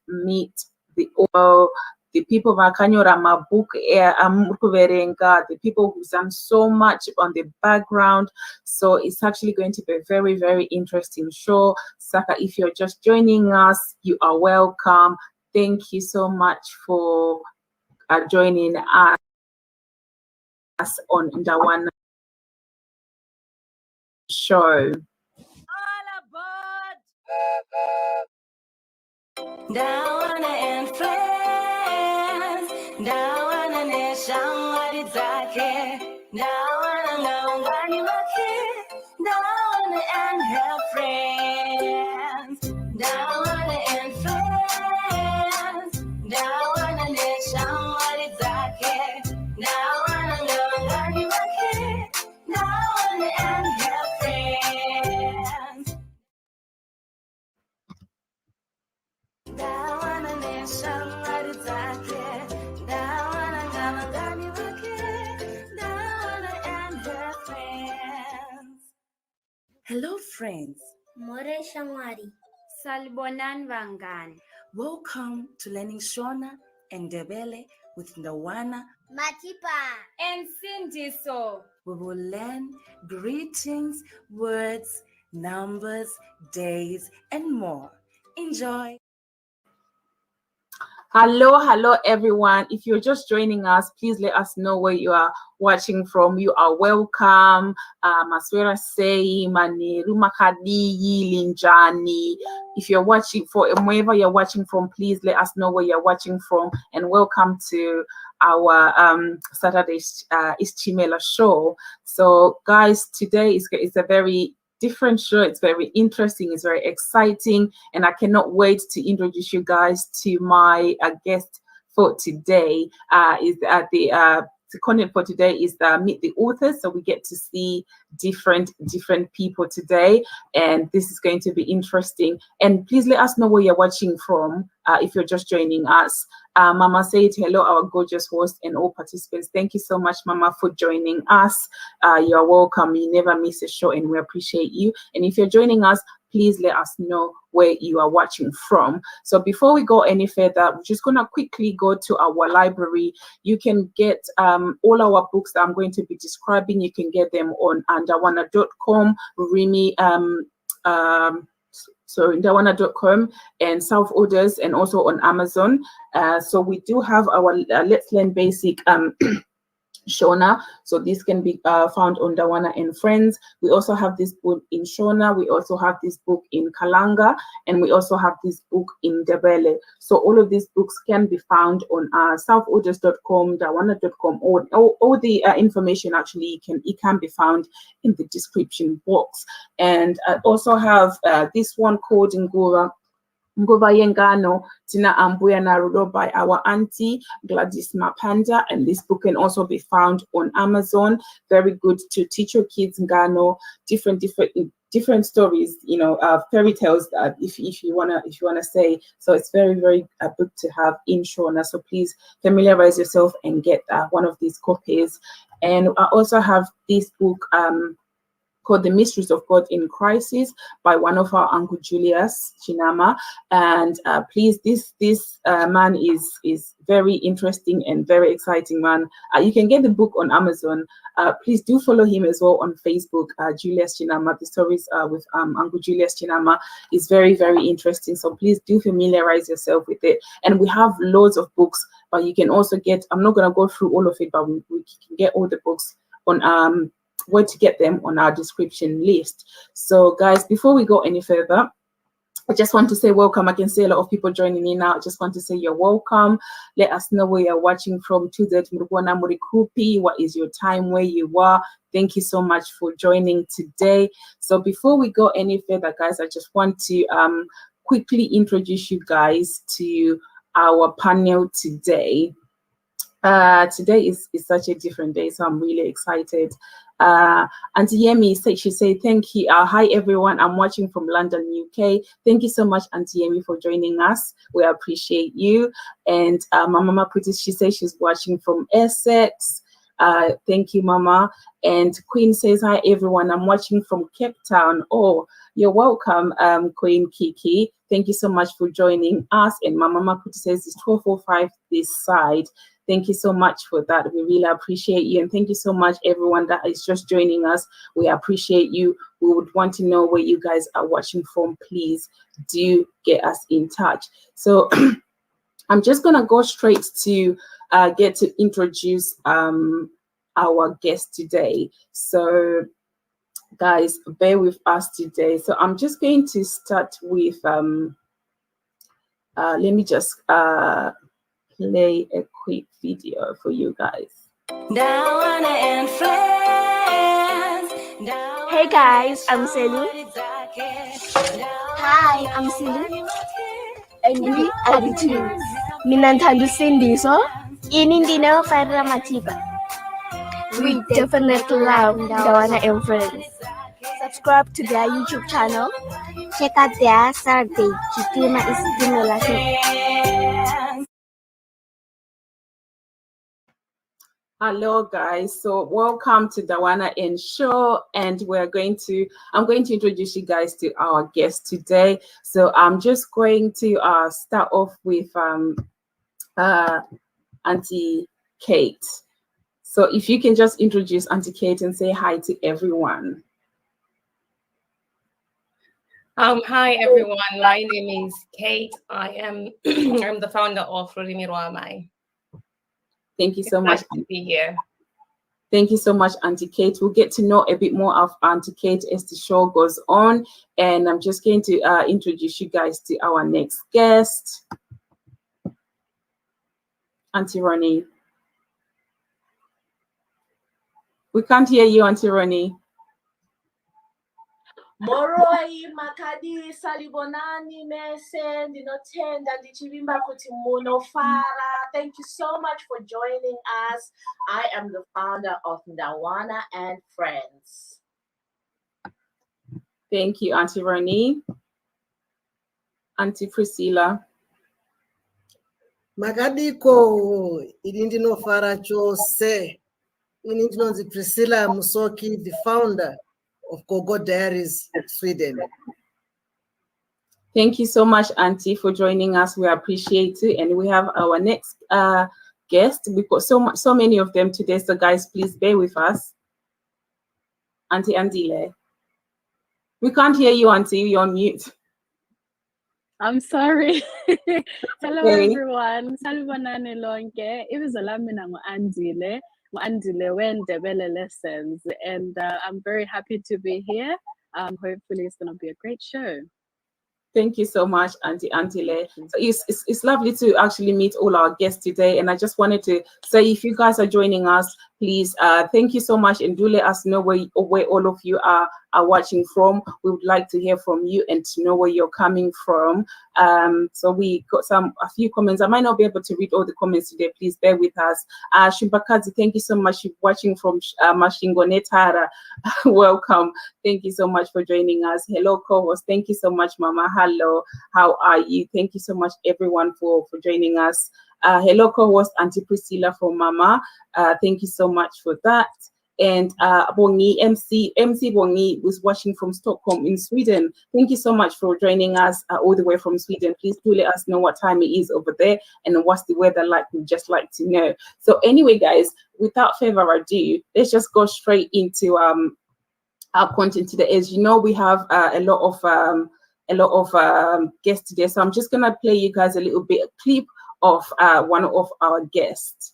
meet the people vakanyora mabook kuverenga, the people who've done so much on the background. So it's actually going to be a very, very interesting show. Saka, if you're just joining us, you are welcome. Thank you so much for joining us on Ndawana show. All aboard! Ndawana and Friends, Ndawana neshangari zake, Ndawana ngaungani wake, Ndawana and her friends, Ndawana and Friends, Ndawana neshangari zake, Ndawana ngaungani wake, Ndawana and her friends. Ndawana neshangari zake, Ndawana ngaungani wake, Ndawana and her friends. Hello friends. More Shamari. Salbonan Vangan. Welcome to Learning Shona and Ndebele with Ndawana Matipa and Sindiso. We will learn greetings, words, numbers, days, and more. Enjoy. Hello everyone. If you're just joining us, please let us know where you are watching from. You are welcome. Maswera Sei, Mani, Rumakadi, Linjani. If you're watching wherever you're watching from, please let us know where you're watching from, and welcome to our Saturday Ischimela show. So guys, today is a very different show. It's very interesting, it's very exciting, and I cannot wait to introduce you guys to my guest for today. The content for today is meet the authors, so we get to see different people today, and this is going to be interesting. And please let us know where you're watching from if you're just joining us. Mama said hello, our gorgeous host and all participants. Thank you so much, Mama, for joining us. You're welcome. You never miss a show, and we appreciate you. And if you're joining us, please let us know where you are watching from. So before we go any further, we're just gonna quickly go to our library. You can get all our books that I'm going to be describing. You can get them on ndawana.com, Rurimi Ndawana.com, and South Orders, and also on Amazon. So we do have our Let's Learn Basic Shona, so this can be found on Ndawana and Friends. We also have this book in Shona, we also have this book in Kalanga, and we also have this book in Ndebele. So all of these books can be found on southorders.com, Ndawana.com, or all the information actually it can be found in the description box. And I also have this one called Nguva Yengano Tina Ambuya Narudo by our auntie Gladys Mapanda, and this book can also be found on Amazon. Very good to teach your kids Ngano, different stories, fairy tales, if you wanna say. So it's very, very good to have in Shona. So please familiarize yourself and get one of these copies. And I also have this book called The Mysteries of God in Crisis by one of our Uncle Julius Chinama. And please, this man is very interesting and very exciting man. You can get the book on Amazon. Please do follow him as well on Facebook, Julius Chinama. The stories with Uncle Julius Chinama is very, very interesting. So please do familiarize yourself with it. And we have loads of books, but you can also get, I'm not gonna go through all of it, but we can get all the books on where to get them on our description list. So guys, before we go any further, I just want to say welcome. I can see a lot of people joining me now. I just want to say you're welcome. Let us know where you're watching from. What is your time, where you are? Thank you so much for joining today. So before we go any further, guys, I just want to quickly introduce you guys to our panel today. Today is such a different day, so I'm really excited. Auntie Yemi said, she said, thank you. Hi everyone, I'm watching from London, UK. Thank you so much, Auntie Yemi, for joining us. We appreciate you. And Mama Putis, she says she's watching from Essex. Thank you, Mama. And Queen says, hi everyone, I'm watching from Cape Town. Oh, you're welcome, Queen Kiki. Thank you so much for joining us. And Mama Maputi says it's 12:05 this side. Thank you so much for that. We really appreciate you. And thank you so much, everyone that is just joining us. We appreciate you. We would want to know where you guys are watching from. Please do get us in touch. So I'm just going to go straight to get to introduce our guest today. So guys, bear with us today. So I'm just going to start with, let me just play a quick video for you guys. Ndawana and Friends. Hey guys, I'm Selu. Hi, I'm Silu. And we are the twins. Mina Nthandu Sindiso. Ini Ndino Farra Matiba. We definitely love Ndawana and Friends. Subscribe to their YouTube channel. Check out their Saturday. Kitima is similar. Hello guys, so welcome to Ndawana and Show, and I'm going to introduce you guys to our guest today. So I'm just going to start off with Auntie Kate. So if you can just introduce Auntie Kate and say hi to everyone. Hi everyone, my name is Kate. I am I'm the founder of Rurimi Rwaamai. Thank you so much. Nice to be here. Thank you so much, Auntie Kate. We'll get to know a bit more of Auntie Kate as the show goes on. And I'm just going to introduce you guys to our next guest, Auntie Ronnie. We can't hear you, Auntie Ronnie. Moroi makadi salibonani mese ndinotenda ndichivimba kuti munofara. Thank you so much for joining us. I am the founder of Ndawana and Friends. Thank you, Auntie Ronnie. Auntie Priscilla. Makadiko ini ndinofara chose. Ini ndinonzi Priscilla Musoki, the founder of Gogo Diaries, Sweden. Thank you so much, Auntie, for joining us. We appreciate it. And we have our next guest. We've got so many of them today. So guys, please bear with us. Auntie Andile. We can't hear you, Auntie. You're on mute. I'm sorry. Hello, Okay. everyone. Salibonani lonke. Ibizolamina Andile. Andile when Ndebele lessons, and I'm very happy to be here. Hopefully it's going to be a great show. Thank you so much, Auntie Andile. So it's lovely to actually meet all our guests today, and I just wanted to say, if you guys are joining us, please thank you so much, and do let us know where all of you are watching from. We would like to hear from you and to know where you're coming from. So we got a few comments. I might not be able to read all the comments today. Please bear with us. Shimbakazi, thank you so much. You're watching from Mashingonetara. Welcome. Thank you so much for joining us. Hello, co-host. Thank you so much, Mama. Hello. How are you? Thank you so much, everyone, for joining us. Hello, co-host Auntie Priscilla from Mama. Thank you so much for that. And Bongi, MC Bongi was watching from Stockholm in Sweden. Thank you so much for joining us all the way from Sweden. Please do let us know what time it is over there and what's the weather like. We'd just like to know. So anyway, guys, without further ado, let's just go straight into our content today. As you know, we have a lot of guests today. So I'm just gonna play you guys a little bit, a clip of one of our guests.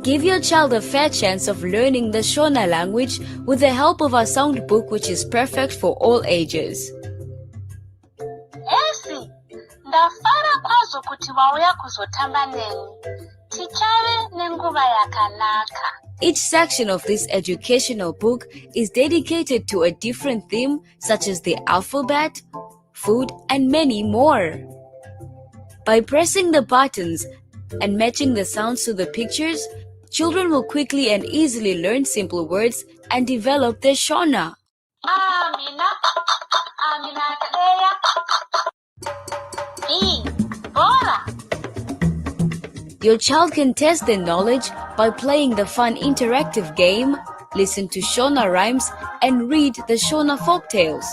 Give your child a fair chance of learning the Shona language with the help of our sound book, which is perfect for all ages. Esi, ndafara kwazo kuti wauya kuzotamba neni. Tichave nenguva yakanaka. Each section of this educational book is dedicated to a different theme, such as the alphabet, food, and many more. By pressing the buttons and matching the sounds to the pictures, children will quickly and easily learn simple words and develop their Shona. Amina, Amina Kadeya. B, Bora. Your child can test their knowledge by playing the fun interactive game, listen to Shona rhymes, and read the Shona folktales.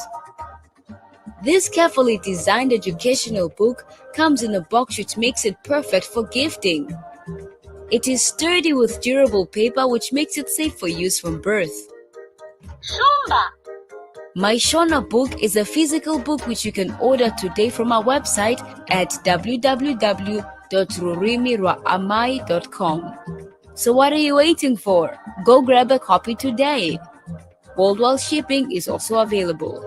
This carefully designed educational book comes in a box which makes it perfect for gifting. It is sturdy with durable paper which makes it safe for use from birth. Shumba. My Shona book is a physical book which you can order today from our website at www.rurimirwaamai.com. So what are you waiting for? Go grab a copy today. Worldwide shipping is also available.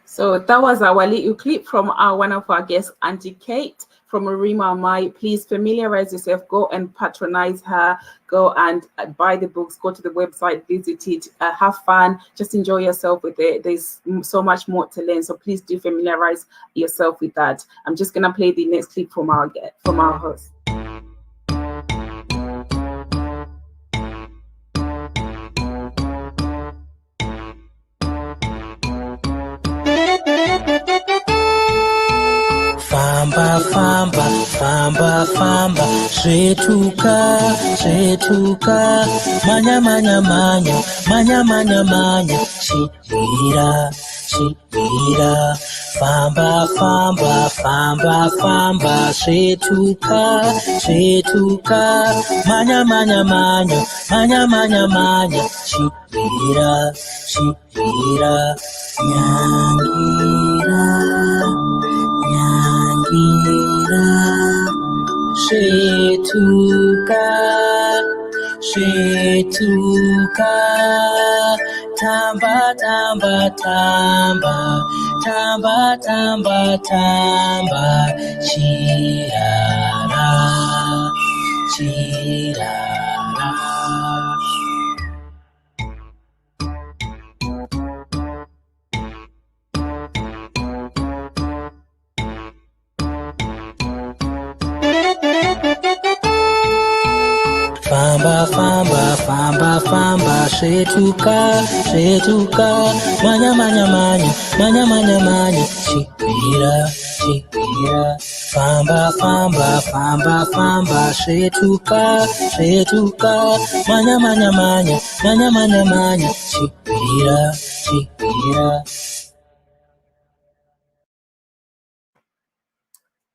So that was our little clip from one of our guests, Auntie Kate from Rurimi Rwaamai. Please familiarize yourself, go and patronize her, go and buy the books, go to the website, visit it, have fun, just enjoy yourself with it. There's so much more to learn, so please do familiarize yourself with that. I'm just gonna play the next clip from our host. Famba, famba, famba, famba, shetuka, shetuka, manya, manya, manya, manya, manya, manya, shira, shira, famba, famba, famba, famba, shetuka, shetuka, manya, manya, manya, manya, manya, manya, shira, shira, nyangira. Nyangira, shetuka, shetuka, tamba, tamba, tamba, tamba, tamba, tamba, chirara, chirara. Famba, famba, famba, famba, shetuka, shetuka, manya, manya, manya, manya, manya, manya, shikira, shikira. Famba, famba, famba, famba, shetuka, shetuka, manya, manya, manya, manya, manya, manya, shikira, shikira.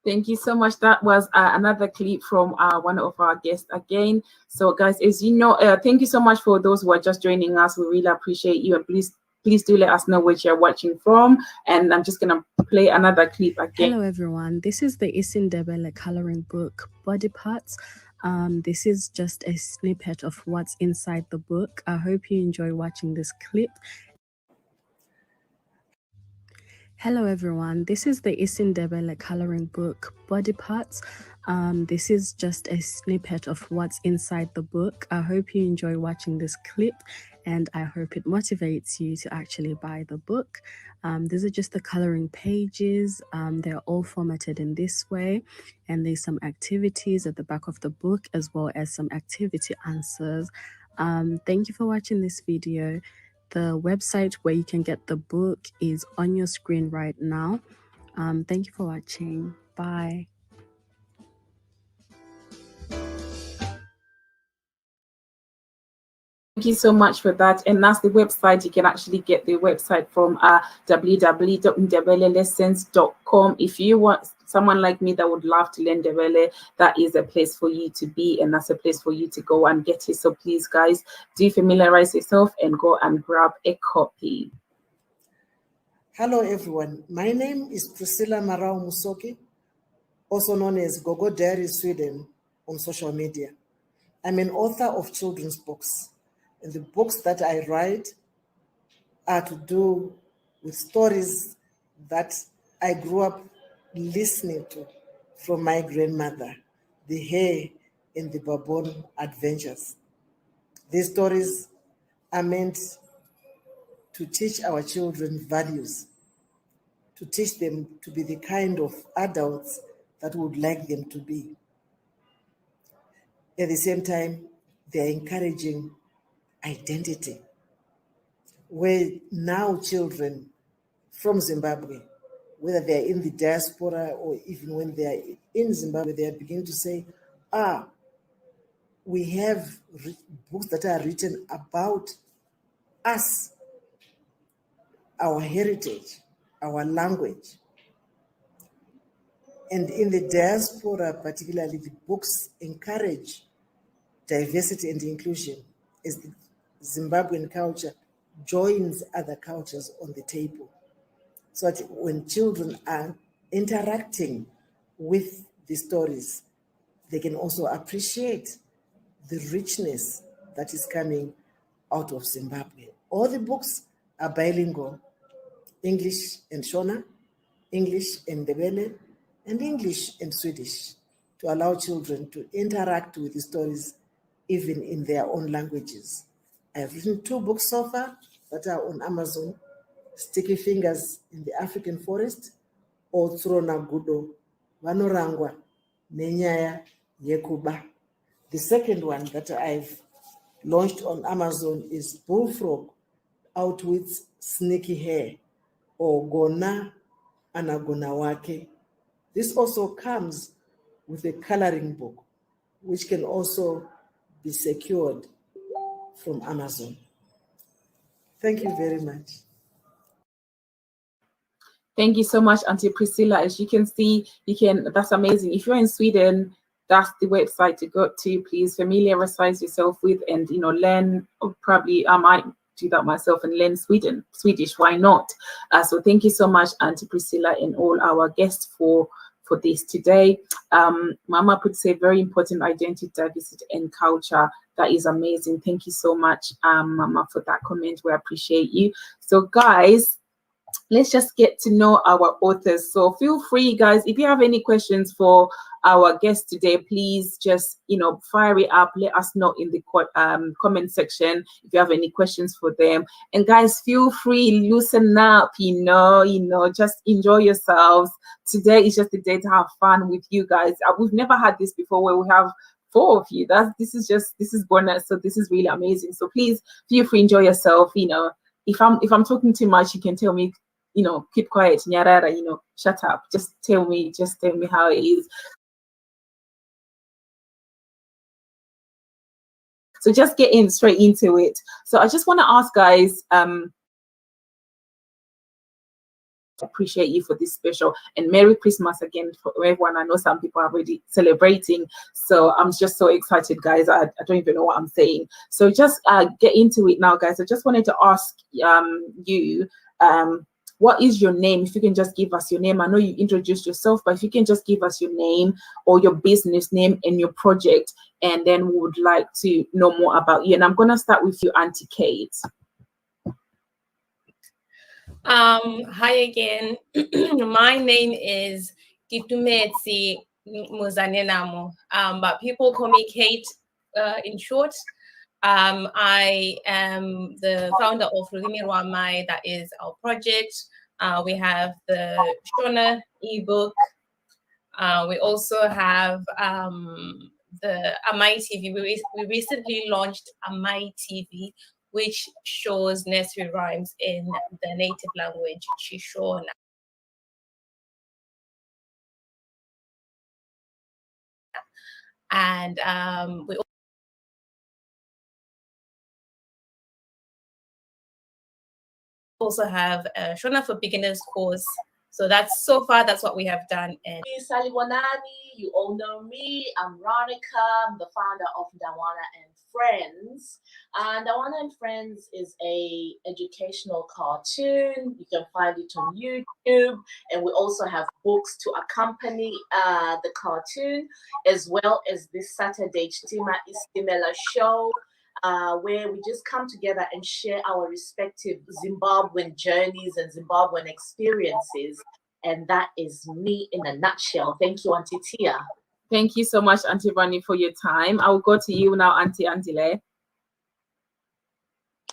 Thank you so much. That was another clip from one of our guests again. So guys, as you know, thank you so much for those who are just joining us. We really appreciate you, and please do let us know where you're watching from. And I'm just gonna play another clip again. Hello everyone, this is the Ndebele coloring book, Body Parts. This is just a snippet of what's inside the book. I hope you enjoy watching this clip. Hello everyone, this is the Ndebele coloring book, Body Parts. This is just a snippet of what's inside the book. I hope you enjoy watching this clip, and I hope it motivates you to actually buy the book. These are just the coloring pages. They're all formatted in this way, and there's some activities at the back of the book as well as some activity answers. Thank you for watching this video. The website where you can get the book is on your screen right now. Thank you for watching. Bye. Thank you so much for that. And that's the website. You can actually get the website from www.ndebelelessons.com. If you want someone like me that would love to learn Ndebele, that is a place for you to be, and that's a place for you to go and get it. So please, guys, do familiarize yourself and go and grab a copy. Hello, everyone. My name is Priscilla Marawu Musoki, also known as Gogo Diaries Sweden on social media. I'm an author of children's books, and the books that I write are to do with stories that I grew up listening to from my grandmother, the Hare and the Baboon Adventures. These stories are meant to teach our children values, to teach them to be the kind of adults that we would like them to be. At the same time, they're encouraging identity, where now children from Zimbabwe, whether they're in the diaspora or even when they're in Zimbabwe, they are beginning to say, we have books that are written about us, our heritage, our language. And in the diaspora, particularly, the books encourage diversity and inclusion as the Zimbabwean culture joins other cultures on the table. So that when children are interacting with the stories, they can also appreciate the richness that is coming out of Zimbabwe. All the books are bilingual, English and Shona, English and Ndebele, and English and Swedish, to allow children to interact with the stories even in their own languages. I've written 2 books so far that are on Amazon, Sticky Fingers in the African Forest, or Tsrona Gudo, Vanorangwa, Nenyaya Yekuba. The second one that I've launched on Amazon is Bullfrog Outwits Sneaky Hair, or Gona Anagona Wake. This also comes with a coloring book, which can also be secured from Amazon. Thank you very much. Thank you so much, Auntie Priscilla. As you can see, that's amazing. If you're in Sweden, that's the website to go to. Please familiarize yourself with and learn. Probably I might do that myself and learn Swedish. Why not? So thank you so much, Auntie Priscilla, and all our guests for this today. Mama puts a very important identity, diversity, and culture. That is amazing. Thank you so much, Mama, for that comment. We appreciate you. So, guys, let's just get to know our authors. So feel free, guys, if you have any questions for our guest today, please just fire it up. Let us know in the comment section if you have any questions for them. And guys, feel free, loosen up, just enjoy yourselves. Today is just a day to have fun with you guys. We've never had this before where we have 4 of you. This is bonus, so this is really amazing. So please feel free, enjoy yourself. If I'm talking too much, you can tell me, keep quiet, nyarara, shut up. Just tell me how it is. So just get straight into it. So I just want to ask, guys, appreciate you for this special, and Merry Christmas again for everyone. I know some people are already celebrating, so I'm just so excited, guys. I don't even know what I'm saying. So just get into it now, guys. I just wanted to ask you, what is your name? If you can just give us your name. I know you introduced yourself, but if you can just give us your name or your business name and your project, and then we would like to know more about you. And I'm gonna start with you, Auntie Kate. Hi again. My name is Keitumetse Muzanenhamo, but people call me Kate in short. I am the founder of Rurimi Rwaamai. That is our project. We have the Shona ebook. We also have the Amai TV. We recently launched Amai TV, which shows nursery rhymes in the native language, Shishona. And we also have a Shona for Beginners course. So that's what we have done. And you all know me. I'm Ronica. I'm the founder of Ndawana and Friends. Ndawana and Friends is a educational cartoon. You can find it on YouTube, and we also have books to accompany the cartoon, as well as this Saturday Chitima Istimela show, where we just come together and share our respective Zimbabwean journeys and Zimbabwean experiences. And that is me in a nutshell. Thank you, Auntie Tia. Thank you so much, Auntie Rani, for your time. I will go to you now, Auntie Andile.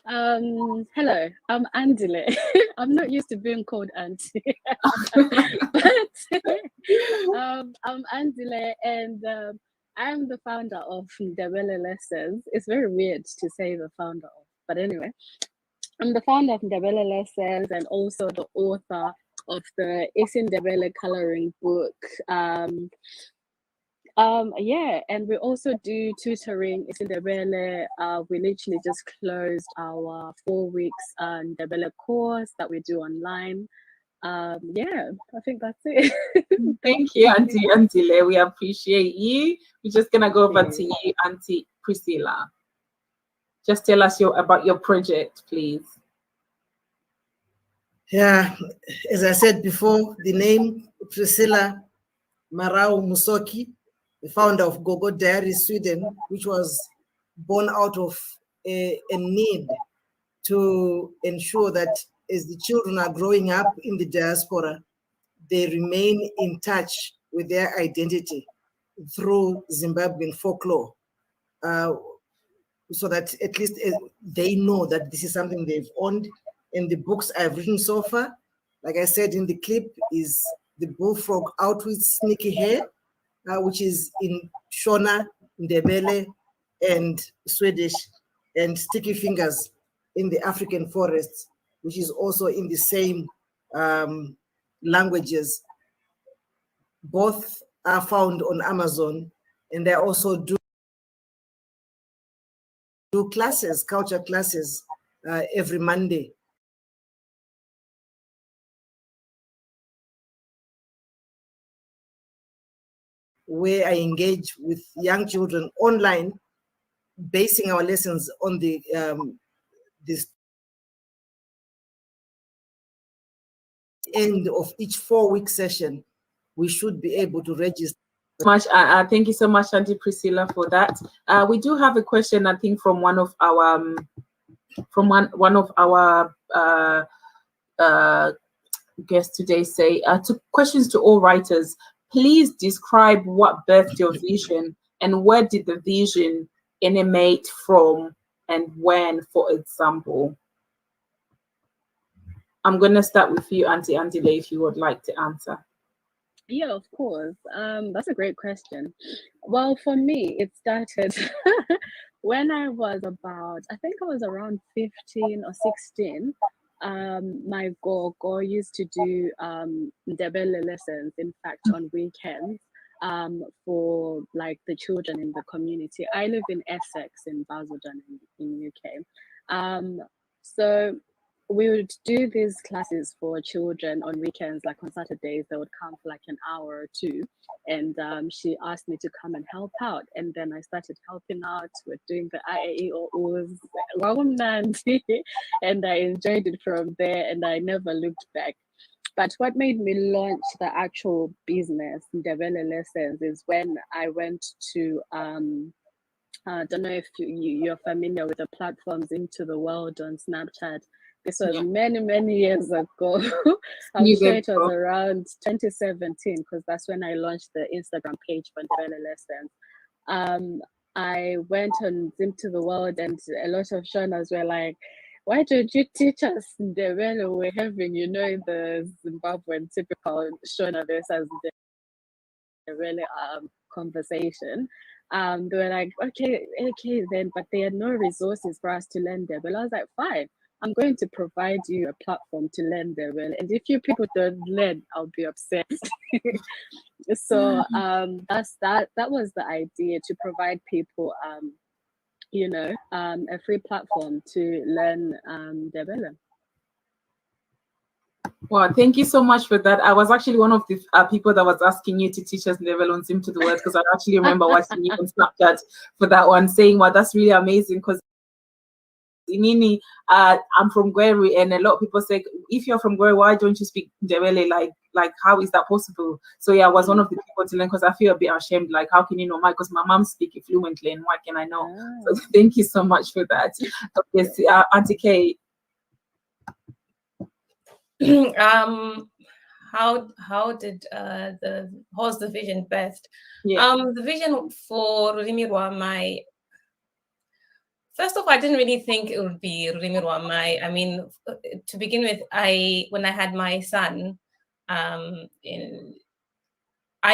Hello, I'm Andile. I'm not used to being called auntie, but I'm Andile, and I'm the founder of Ndebele Lessons. It's very weird to say the founder of, but anyway, I'm the founder of Ndebele Lessons and also the author of the Ndebele coloring book. Yeah, and we also do tutoring in Ndebele. We literally just closed our 4 weeks Ndebele course that we do online. Yeah, I think that's it. Thank you, Auntie Andile. We appreciate you. We're just gonna go over to you, Auntie Priscilla. Just tell us about your project, please. Yeah, as I said before, the name Priscilla Marawu Musoki, the founder of Gogo Diaries Sweden, which was born out of a need to ensure that as the children are growing up in the diaspora, they remain in touch with their identity through Zimbabwean folklore, so that at least they know that this is something they've owned. And the books I've written so far, like I said in the clip, is The Bullfrog Out with Sneaky Hair, which is in Shona, Ndebele, and Swedish, and Sticky Fingers in the African forests, which is also in the same languages. Both are found on Amazon, and they also do classes, culture classes, every Monday. Where I engage with young children online, basing our lessons on the this end of each 4-week session. We should be able to register. Thank you so much, Auntie Priscilla, for that. We do have a question, I think, from one of our guests today. Say questions to all writers. Please describe what birthed your vision and where did the vision emanate from and when, for example. I'm going to start with you, Auntie Andile, if you would like to answer. Yeah, of course. That's a great question. Well, for me, it started when I was around 15 or 16. My Gogo used to do Ndebele lessons, in fact, on weekends for like the children in the community. I live in Essex in Basildon in UK. So we would do these classes for children on weekends, like on Saturdays, they would come for like an hour or two. And she asked me to come and help out. And then I started helping out with doing the IAEOs, and I enjoyed it from there and I never looked back. But what made me launch the actual business, Ndebele Lessons, is when I went to, I don't know if you're familiar with the platforms Into the World on Snapchat. This was many years ago. I'm sure it was around 2017 because that's when I launched the Instagram page for Ndebele Lessons. I went on Into the World and a lot of Shonas were like, why don't you teach us Ndebele? We're having, the Zimbabwean typical Shona versus Ndebele conversation. They were like, okay then, but there are no resources for us to learn Ndebele. I was like, fine. I'm going to provide you a platform to learn Ndebele, and if you people don't learn, I'll be upset. So that was the idea, to provide people a free platform to learn Ndebele. Well, thank you so much for that. I was actually one of the people that was asking you to teach us Ndebele on Into the World, because I actually remember watching you on Snapchat for that one, saying, well, that's really amazing, because Inini, I'm from Gweru, and a lot of people say, if you're from Gweru, why don't you speak Ndebele? Like how is that possible? So yeah, I was one of the people to learn, because I feel a bit ashamed, like how can you know because my mom speaks it fluently, and why can I know? So thank you so much for that. Yes, Auntie Kay. How's the vision birthed? The vision for Rurimi Rwaamai, First off, I didn't really think it would be Rurimi Rwaamai. I mean, to begin with, when I had my son, I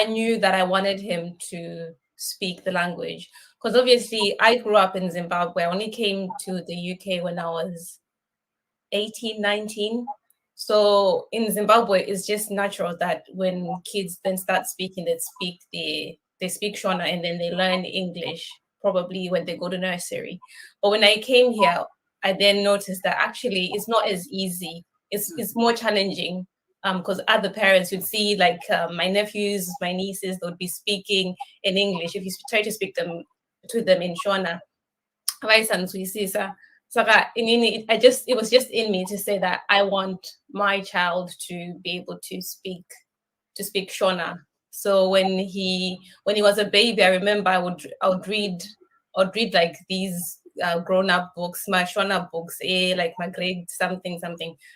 knew that I wanted him to speak the language, because obviously I grew up in Zimbabwe. I only came to the UK when I was 18, 19. So in Zimbabwe, it's just natural that when kids then start speaking, they speak Shona, and then they learn English probably when they go to nursery. But when I came here, I then noticed that actually it's not as easy. It's more challenging, because other parents would see, like my nephews, my nieces, they would be speaking in English. If you try to speak to them in Shona, so it was just in me to say that I want my child to be able to speak Shona. So when he was a baby, I remember I would read like these grown-up books, my Shona books, like my grade something,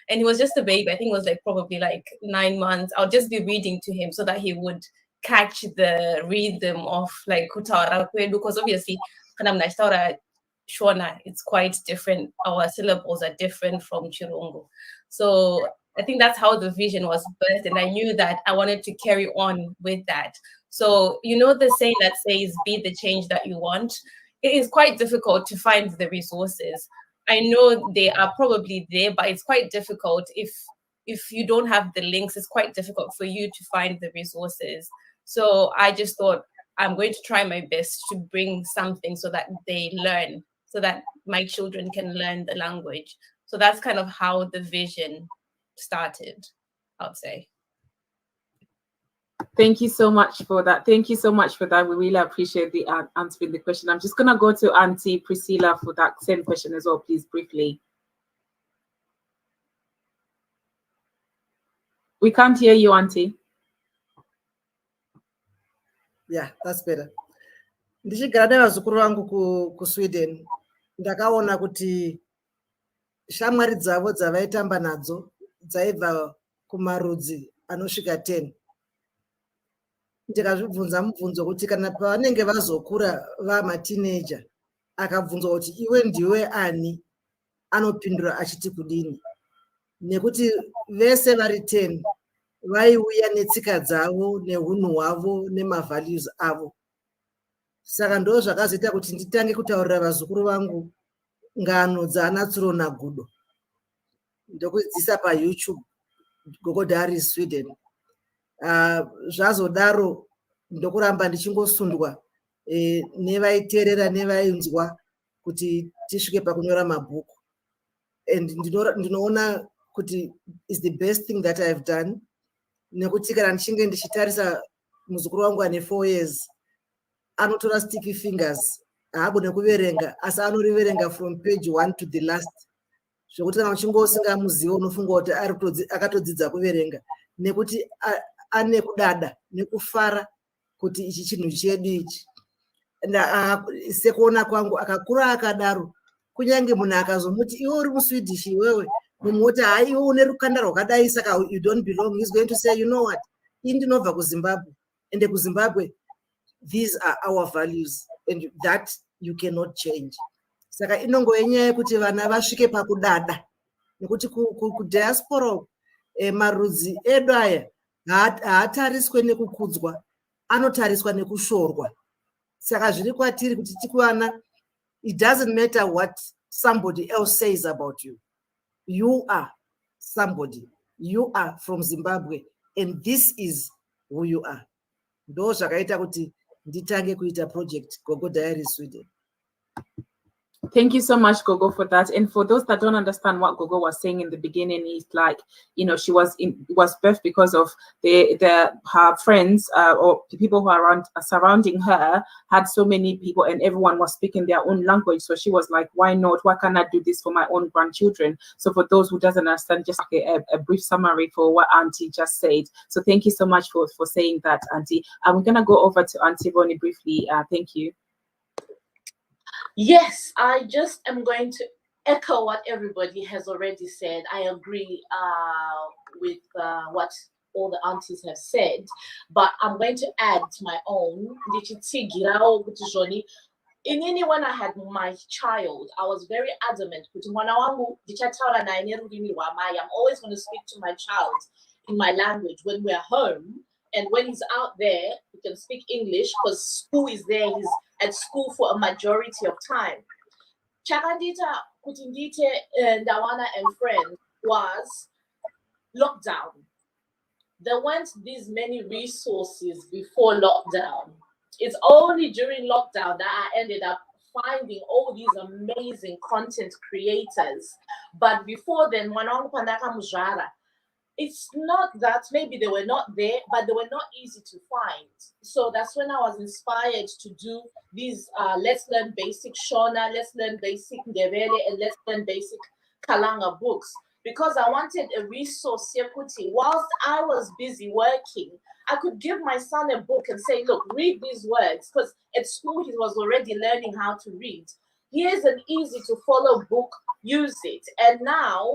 and he was just a baby. I think it was like probably like 9 months. I'll just be reading to him so that he would catch the rhythm of like kutaura kwedu, because obviously Shona, it's quite different. Our syllables are different from Chirungu. So I think that's how the vision was birthed, and I knew that I wanted to carry on with that. So, you know, the saying that says, be the change that you want, it is quite difficult to find the resources. I know they are probably there, but it's quite difficult if you don't have the links. It's quite difficult for you to find the resources. So I just thought, I'm going to try my best to bring something so that they learn, so that my children can learn the language. So that's kind of how the vision started, I would say. Thank you so much for that. Thank you so much for that. We really appreciate the answering the question. I'm just gonna go to Auntie Priscilla for that same question as well, please, briefly. We can't hear you, Auntie. Yeah, that's better. Ndichigara nevazukuru vangu kuSweden, ndakaona kuti shamwari dzavo dzavaitamba nadzo dzaibva kumarudzi anosvika 10. Ndikazvibvunza mubvunzo kuti kana pavanenge vazokura vamatineja, akabvunzwa kuti iwe ndiwe ani, anopindura achiti kudini, nekuti vese vari 10 vaiuya netsika dzavo neunhu hwavo nemavalues avo. Saka ndo zvakazoita kuti nditange kutaurira vazukuru vangu ngano dzaana Tsuro naGudo, ndokudzidzisa paYouTube Gogo Diaries Sweden. Zvazodaro ndokuramba ndichingosundwa nevaiteerera nevainzwa kuti tisvike pakunyora mabhuku, and ndinoona kuti is the best thing that I've done, nekuti kana ndichinge ndichitarisa muzukuru wangu ane 4 years anotora sticky fingers, haagone kuverenga asi anoriverenga from page 1 to the last, zvokuti kana uchinge usingamuzivi unofunga kuti akatodzidza kuverenga, nekuti ane kudada nekufara kuti ichi chinhu chedu ichi. Sekuona kwangu akakura akadaro, kunyange munhu akazomuti iwe uri muSwedish iwewe, mumoti hai iwe une rukanda rwakadai saka you don't belong, he's going to say, you know what, ini ndinobva kuZimbabwe, ende kuZimbabwe these are our values and that you cannot change. Saka inongove nyaya yekuti vana vasvike pakudada, nekuti kudiaspora marudzi edu aya haatariswe nekukudzwa, anotariswa nekushorwa. Saka zviri kwatiri kuti tikuvana, it doesn't matter what somebody else says about you. You are somebody. You are from Zimbabwe and this is who you are. Ndo zvakaita kuti nditange kuita project Gogo Diaries Sweden. Thank you so much, Gogo, for that. And for those that don't understand what Gogo was saying in the beginning, is like, you know, she was birthed because of her friends or the people who are surrounding her had so many people, and everyone was speaking their own language. So she was like, why not? Why can't I do this for my own grandchildren? So for those who doesn't understand, just like a brief summary for what Auntie just said. So thank you so much for saying that, Auntie. I'm gonna go over to Auntie Bonnie briefly. Thank you. Yes, I just am going to echo what everybody has already said. I agree with what all the aunties have said, but I'm going to add my own. Inini, when I had my child, I was very adamant. I'm always going to speak to my child in my language when we're home. And when he's out there, he can speak English because school is there. He's at school for a majority of time. Chakandita Kutindite Ndawana and Friends was lockdown. There weren't these many resources before lockdown. It's only during lockdown that I ended up finding all these amazing content creators. But before then, it's not that maybe they were not there, but they were not easy to find. So that's when I was inspired to do these Let's Learn Basic Shona, Let's Learn Basic Ndebele, and Let's Learn Basic Kalanga books. Because I wanted a resource, whilst I was busy working, I could give my son a book and say, look, read these words. Because at school, he was already learning how to read. Here's an easy to follow book, use it. And now,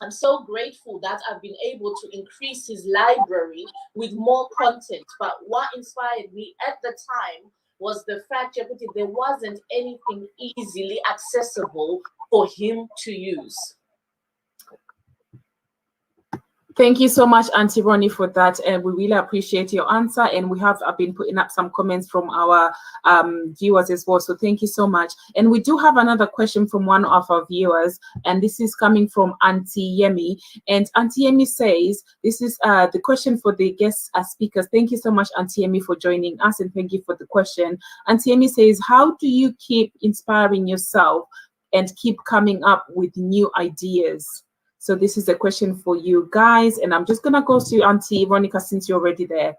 I'm so grateful that I've been able to increase his library with more content. But what inspired me at the time was the fact that there wasn't anything easily accessible for him to use. Thank you so much, Auntie Ronnie, for that, and we really appreciate your answer. And we have been putting up some comments from our viewers as well, so thank you so much. And we do have another question from one of our viewers, and this is coming from Auntie Yemi. And Auntie Yemi says, this is the question for the guest speakers. Thank you so much, Auntie Yemi, for joining us, and thank you for the question. Auntie Yemi says, how do you keep inspiring yourself and keep coming up with new ideas? So this is a question for you guys, and I'm just gonna go to Auntie Ronica since you're already there.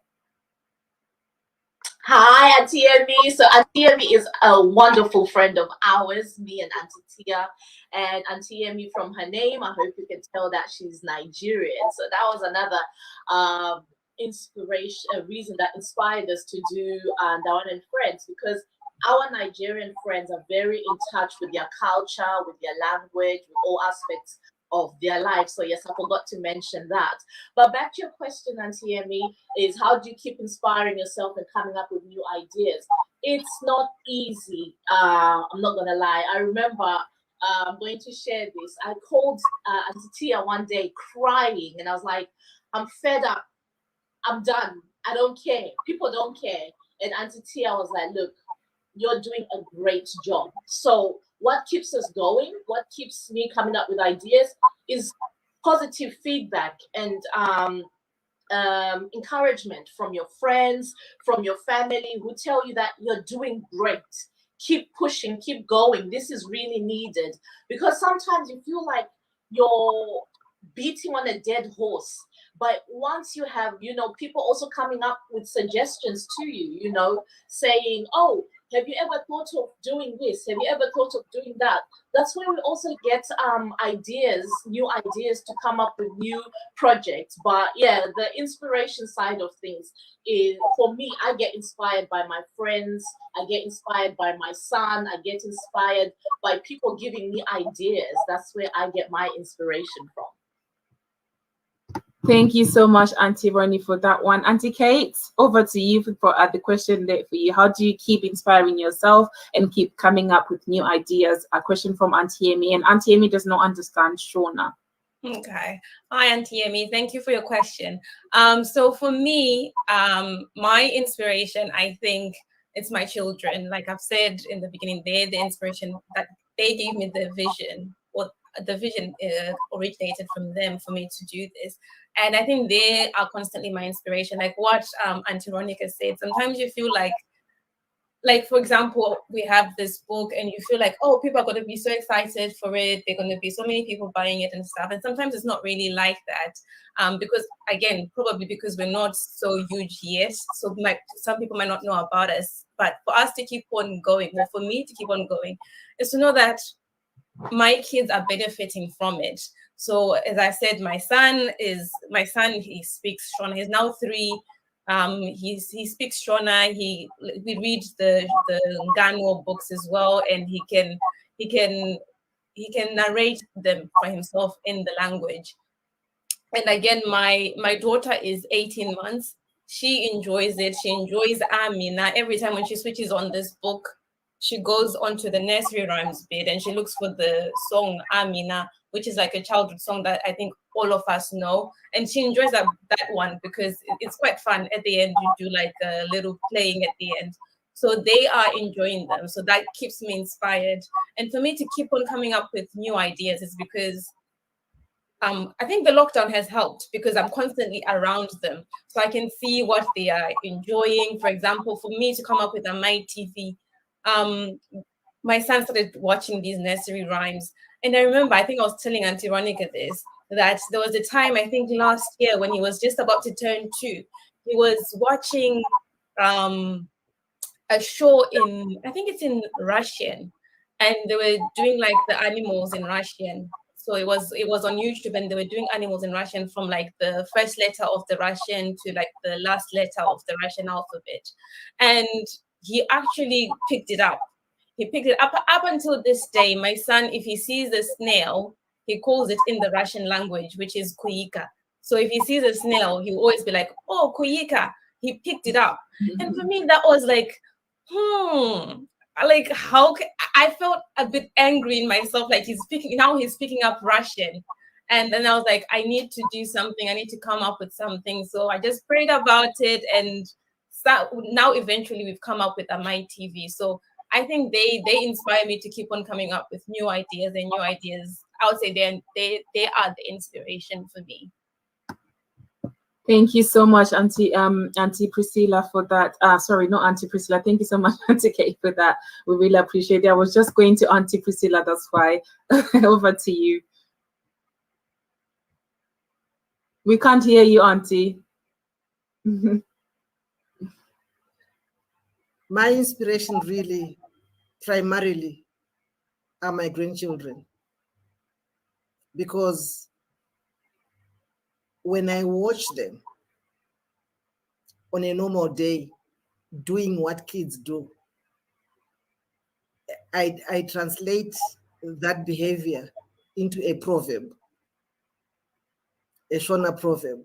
Hi, Auntie Emi. So Auntie Emi is a wonderful friend of ours, me and Auntie Tia. And Auntie Emi, from her name, I hope you can tell that she's Nigerian. So that was another inspiration, a reason that inspired us to do Ndawana and Friends, because our Nigerian friends are very in touch with their culture, with their language, with all aspects of their life. So yes, I forgot to mention that. But back to your question, Auntie Emi, is how do you keep inspiring yourself and coming up with new ideas? It's not easy. I'm not gonna lie. I remember I'm going to share this. I called Auntie Tia one day crying, and I was like, I'm fed up. I'm done. I don't care. People don't care. And Auntie Tia was like, look, you're doing a great job. So what keeps us going, what keeps me coming up with ideas is positive feedback and encouragement from your friends, from your family, who tell you that you're doing great. Keep pushing, keep going. This is really needed. Because sometimes you feel like you're beating on a dead horse. But once you have, people also coming up with suggestions to you, saying, oh, have you ever thought of doing this? Have you ever thought of doing that? That's when we also get ideas, new ideas to come up with new projects. But yeah, the inspiration side of things is, for me, I get inspired by my friends. I get inspired by my son. I get inspired by people giving me ideas. That's where I get my inspiration from. Thank you so much, Auntie Ronnie, for that one. Auntie Kate, over to you for the question there for you. How do you keep inspiring yourself and keep coming up with new ideas? A question from Auntie Amy, and Auntie Amy does not understand Shona. Okay. Hi, Auntie Amy. Thank you for your question. So for me, my inspiration, I think it's my children. Like I've said in the beginning, they're the inspiration that they gave me the vision, or the vision originated from them for me to do this. And I think they are constantly my inspiration. Like what Auntie Ronica said, sometimes you feel like for example, we have this book and you feel like, oh, people are going to be so excited for it. They're going to be so many people buying it and stuff. And sometimes it's not really like that because, again, probably because we're not so huge yet. So some people might not know about us. But for us to keep on going, or for me to keep on going, is to know that my kids are benefiting from it. So as I said, my son, he speaks Shona. He's now 3. He speaks Shona. We read the Ngano books as well, and he can narrate them for himself in the language. And again, my daughter is 18 months. She enjoys it. She enjoys Amina. Every time when she switches on this book, she goes onto the nursery rhymes bit and she looks for the song Amina, which is like a childhood song that I think all of us know. And she enjoys that one because it's quite fun. At the end, you do like a little playing at the end. So they are enjoying them. So that keeps me inspired. And for me to keep on coming up with new ideas is because I think the lockdown has helped because I'm constantly around them. So I can see what they are enjoying. For example, for me to come up with a My TV, my son started watching these nursery rhymes. And I remember, I think I was telling Auntie Ronica this, that there was a time, I think last year, when he was just about to turn 2, he was watching a show in, I think it's in Russian, and they were doing like the animals in Russian. So it was on YouTube, and they were doing animals in Russian from like the first letter of the Russian to like the last letter of the Russian alphabet. And he actually picked it up. He picked it up until this day. My son, if he sees a snail, he calls it in the Russian language, which is kuika. So if he sees a snail, he'll always be like, oh, kuika. He picked it up. And for me, that was like, like how I felt a bit angry in myself, like he's picking up Russian. And then I was like, I need to do something. I need to come up with something. So I just prayed about it, and now eventually we've come up with a My TV. So I think they inspire me to keep on coming up with new ideas and new ideas. I would say they are the inspiration for me. Thank you so much, Auntie Priscilla, for that. Sorry, not Auntie Priscilla. Thank you so much, Auntie Kate, for that. We really appreciate it. I was just going to Auntie Priscilla, that's why. Over to you. We can't hear you, Auntie. My inspiration really, primarily, are my grandchildren. Because when I watch them on a normal day doing what kids do, I translate that behavior into a proverb, a Shona proverb.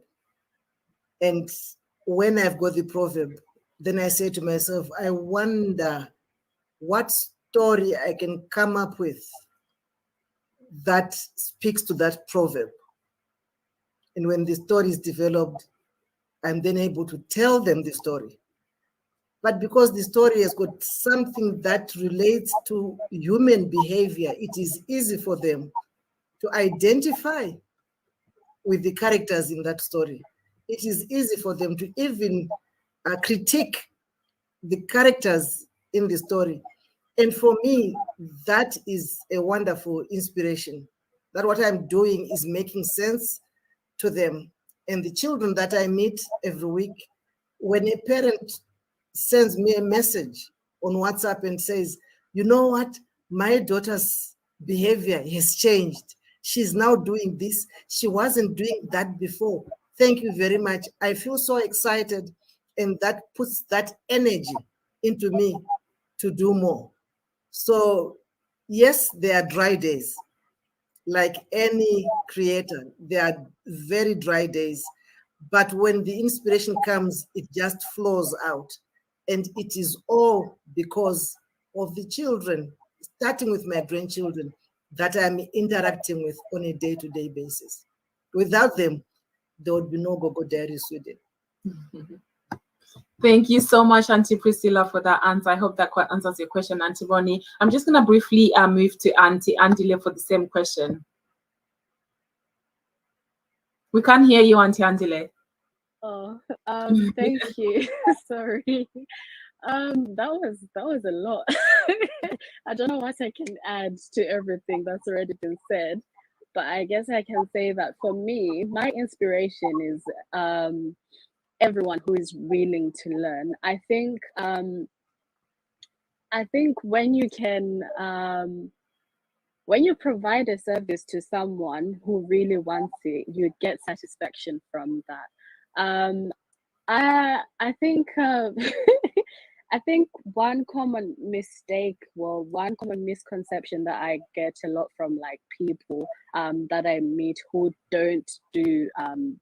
And when I've got the proverb, then I say to myself, I wonder what story I can come up with that speaks to that proverb. And when the story is developed, I'm then able to tell them the story. But because the story has got something that relates to human behavior, it is easy for them to identify with the characters in that story. It is easy for them to even critique the characters in the story. And for me, that is a wonderful inspiration. That what I'm doing is making sense to them. And the children that I meet every week, when a parent sends me a message on WhatsApp and says, you know what, my daughter's behavior has changed. She's now doing this. She wasn't doing that before. Thank you very much. I feel so excited, and that puts that energy into me to do more. So yes, there are dry days. Like any creator, there are very dry days. But when the inspiration comes, it just flows out. And it is all because of the children, starting with my grandchildren, that I'm interacting with on a day-to-day basis. Without them, there would be no Gogo Diaries Sweden. Thank you so much, Auntie Priscilla, for that answer. I hope that quite answers your question, Auntie Ronnie. I'm just going to briefly move to Auntie Andile for the same question. We can't hear you, Auntie Andile. Oh, thank you. Sorry. That was a lot. I don't know what I can add to everything that's already been said, but I guess I can say that for me, my inspiration is everyone who is willing to learn. I think when you can when you provide a service to someone who really wants it, you get satisfaction from that. I think I think one common mistake, well, one common misconception that I get a lot from like people that I meet who don't do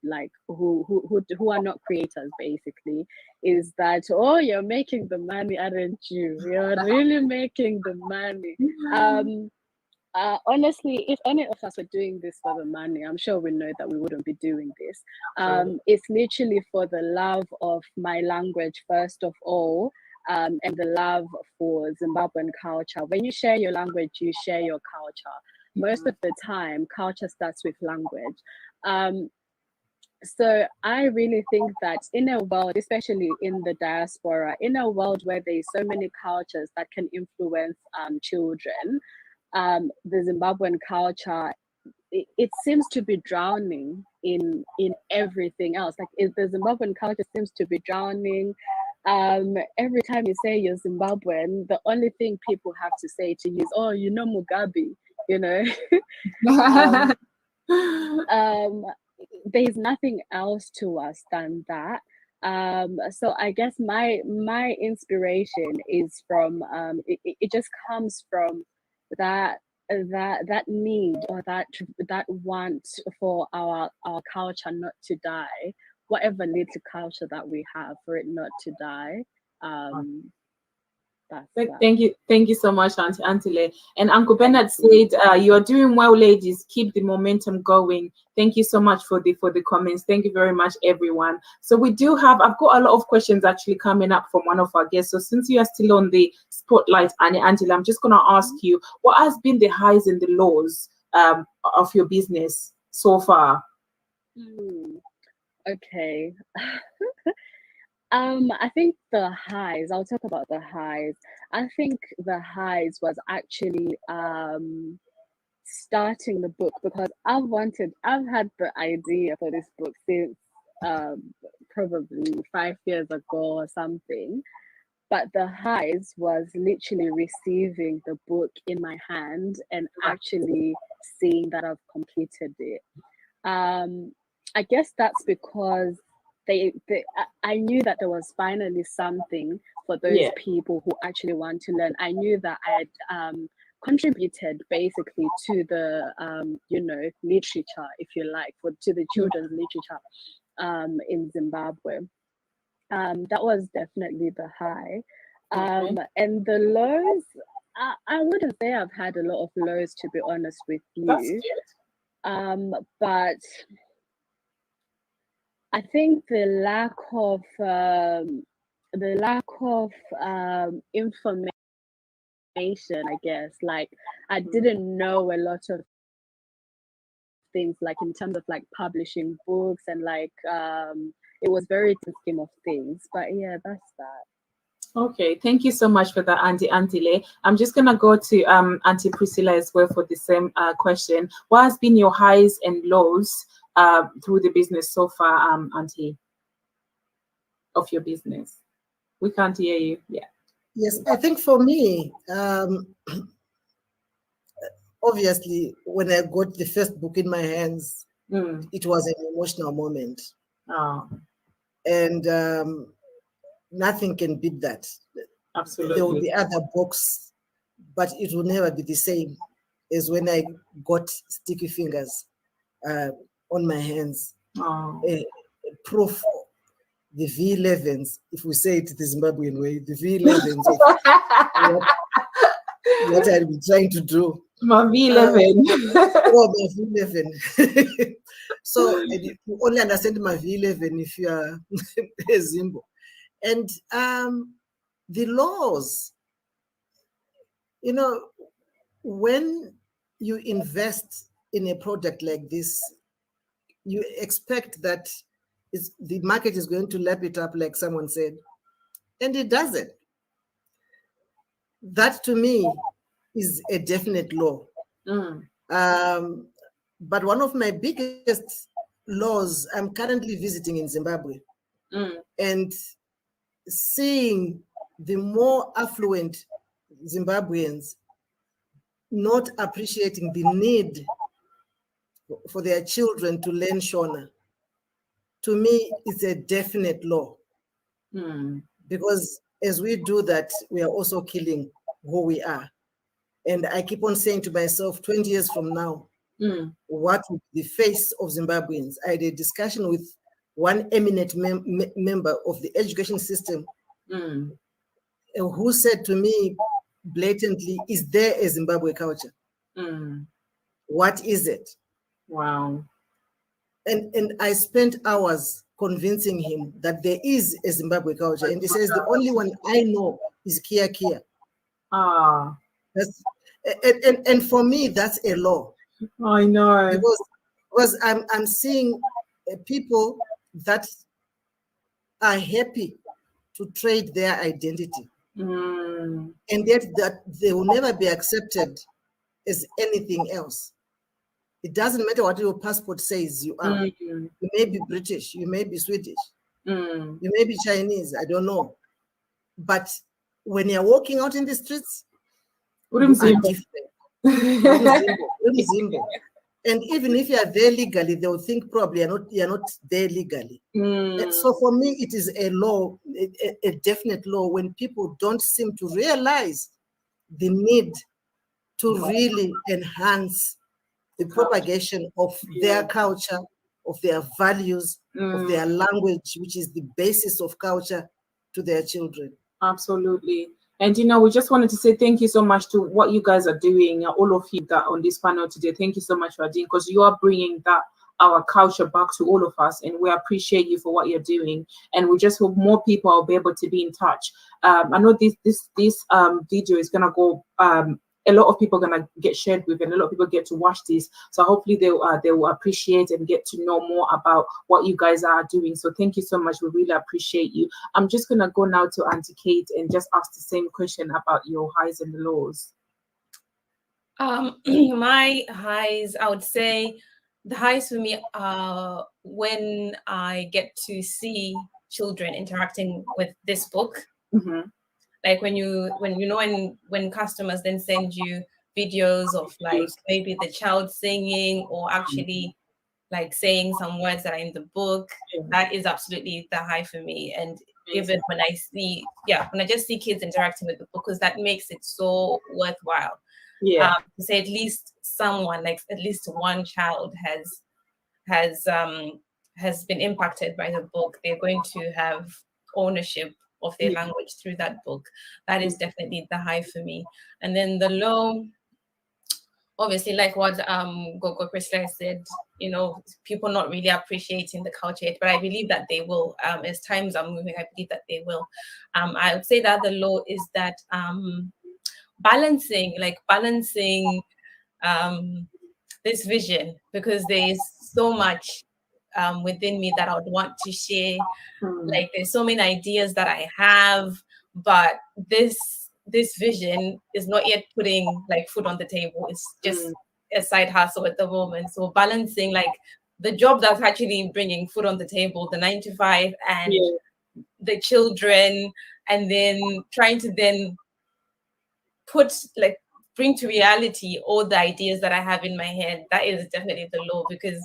like who are not creators basically, is that, oh, you're making the money, aren't you? You're really making the money. Honestly, if any of us were doing this for the money, I'm sure we know that we wouldn't be doing this. It's literally for the love of my language, first of all, and the love for Zimbabwean culture. When you share your language, you share your culture. Most of the time, culture starts with language. So I really think that in a world, especially in the diaspora, in a world where there's so many cultures that can influence children, the Zimbabwean culture, it seems to be drowning in everything else. Like the Zimbabwean culture seems to be drowning. Every time you say you're Zimbabwean, the only thing people have to say to you is, oh, you know Mugabe, you know. There's nothing else to us than that. So I guess my inspiration is from it just comes from that need, or that want for our culture not to die, whatever little culture that we have, for it not to die. Thank you so much, Auntie Andile. And Uncle Bernard said, "You are doing well, ladies. Keep the momentum going." Thank you so much for the comments. Thank you very much, everyone. So I've got a lot of questions actually coming up from one of our guests. So since you are still on the spotlight, Auntie Andile, I'm just gonna ask you, what has been the highs and the lows of your business so far? Okay. I think the highs, I'll talk about the highs. I think the highs was actually starting the book, because I've had the idea for this book since probably 5 years ago or something. But the highs was literally receiving the book in my hand and actually seeing that I've completed it. I guess that's because I knew that there was finally something for those people who actually want to learn. I knew that I had contributed basically to the literature, if you like, to the children's literature in Zimbabwe. That was definitely the high. And the lows, I wouldn't say I've had a lot of lows, to be honest with you. But I think the lack of information, I guess, like I didn't know a lot of things, like in terms of like publishing books, and like it was very scheme of things. But yeah, that's that. Okay, thank you so much for that, Auntie Andile. I'm just gonna go to Auntie Priscilla as well for the same question. What has been your highs and lows through the business so far, Auntie, of your business? We can't hear you. Yeah. Yes, I think for me, obviously, when I got the first book in my hands, it was an emotional moment. And nothing can beat that. Absolutely. There will be other books, but it will never be the same as when I got Sticky Fingers on my hands. Proof, the V11s, if we say it the Zimbabwean way, the V11s of what I've been trying to do. My V11. My V11. So you only understand my V11 if you are a Zimbo. And the laws, when you invest in a product like this, you expect that the market is going to lap it up, like someone said, and it doesn't. That to me is a definite law. But one of my biggest laws, I'm currently visiting in Zimbabwe, and seeing the more affluent Zimbabweans not appreciating the need for their children to learn Shona, to me, it's a definite law. Because as we do that, we are also killing who we are. And I keep on saying to myself, 20 years from now, what will be the face of Zimbabweans? I had a discussion with one eminent member of the education system who said to me blatantly, is there a Zimbabwe culture? What is it? Wow. And I spent hours convincing him that there is a Zimbabwe culture. And he says, the only one I know is Kia Kia. That's, and for me, that's a law. I know. Because I'm seeing people that are happy to trade their identity. And yet that they will never be accepted as anything else. It doesn't matter what your passport says you are. You may be British, you may be Swedish, you may be Chinese, I don't know. But when you're walking out in the streets, you are different. And even if you are there legally, they will think probably you're not there legally. And so for me, it is a law, a definite law, when people don't seem to realize the need to really enhance the propagation of their culture, of their values, of their language, which is the basis of culture, to their children. Absolutely. And we just wanted to say thank you so much to what you guys are doing, all of you that on this panel today. Thank you so much for doing, because you are bringing our culture back to all of us, and we appreciate you for what you're doing. And we just hope more people will be able to be in touch. I know this video is gonna go. A lot of people are gonna get shared with, and a lot of people get to watch this. So hopefully they will appreciate and get to know more about what you guys are doing. So thank you so much. We really appreciate you. I'm just gonna go now to Auntie Kate and just ask the same question about your highs and lows. My highs, I would say the highs for me are when I get to see children interacting with this book. Like when customers then send you videos of like maybe the child singing or actually like saying some words that are in the book, that is absolutely the high for me. And even when I just see kids interacting with the book, because that makes it so worthwhile. To say at least someone, like at least one child has been impacted by the book. They're going to have ownership of their language through that book. That is definitely the high for me. And then the low, obviously, like what Gogo Priscilla said, people not really appreciating the culture yet, but I believe that they will. As times are moving, I believe that they will. I would say that the low is that balancing this vision, because there is so much within me that I would want to share. Like there's so many ideas that I have, but this vision is not yet putting like food on the table. It's just a side hustle at the moment. So balancing like the job that's actually bringing food on the table, the 9 to 5, and the children, and then trying to then bring to reality all the ideas that I have in my head. That is definitely the low, because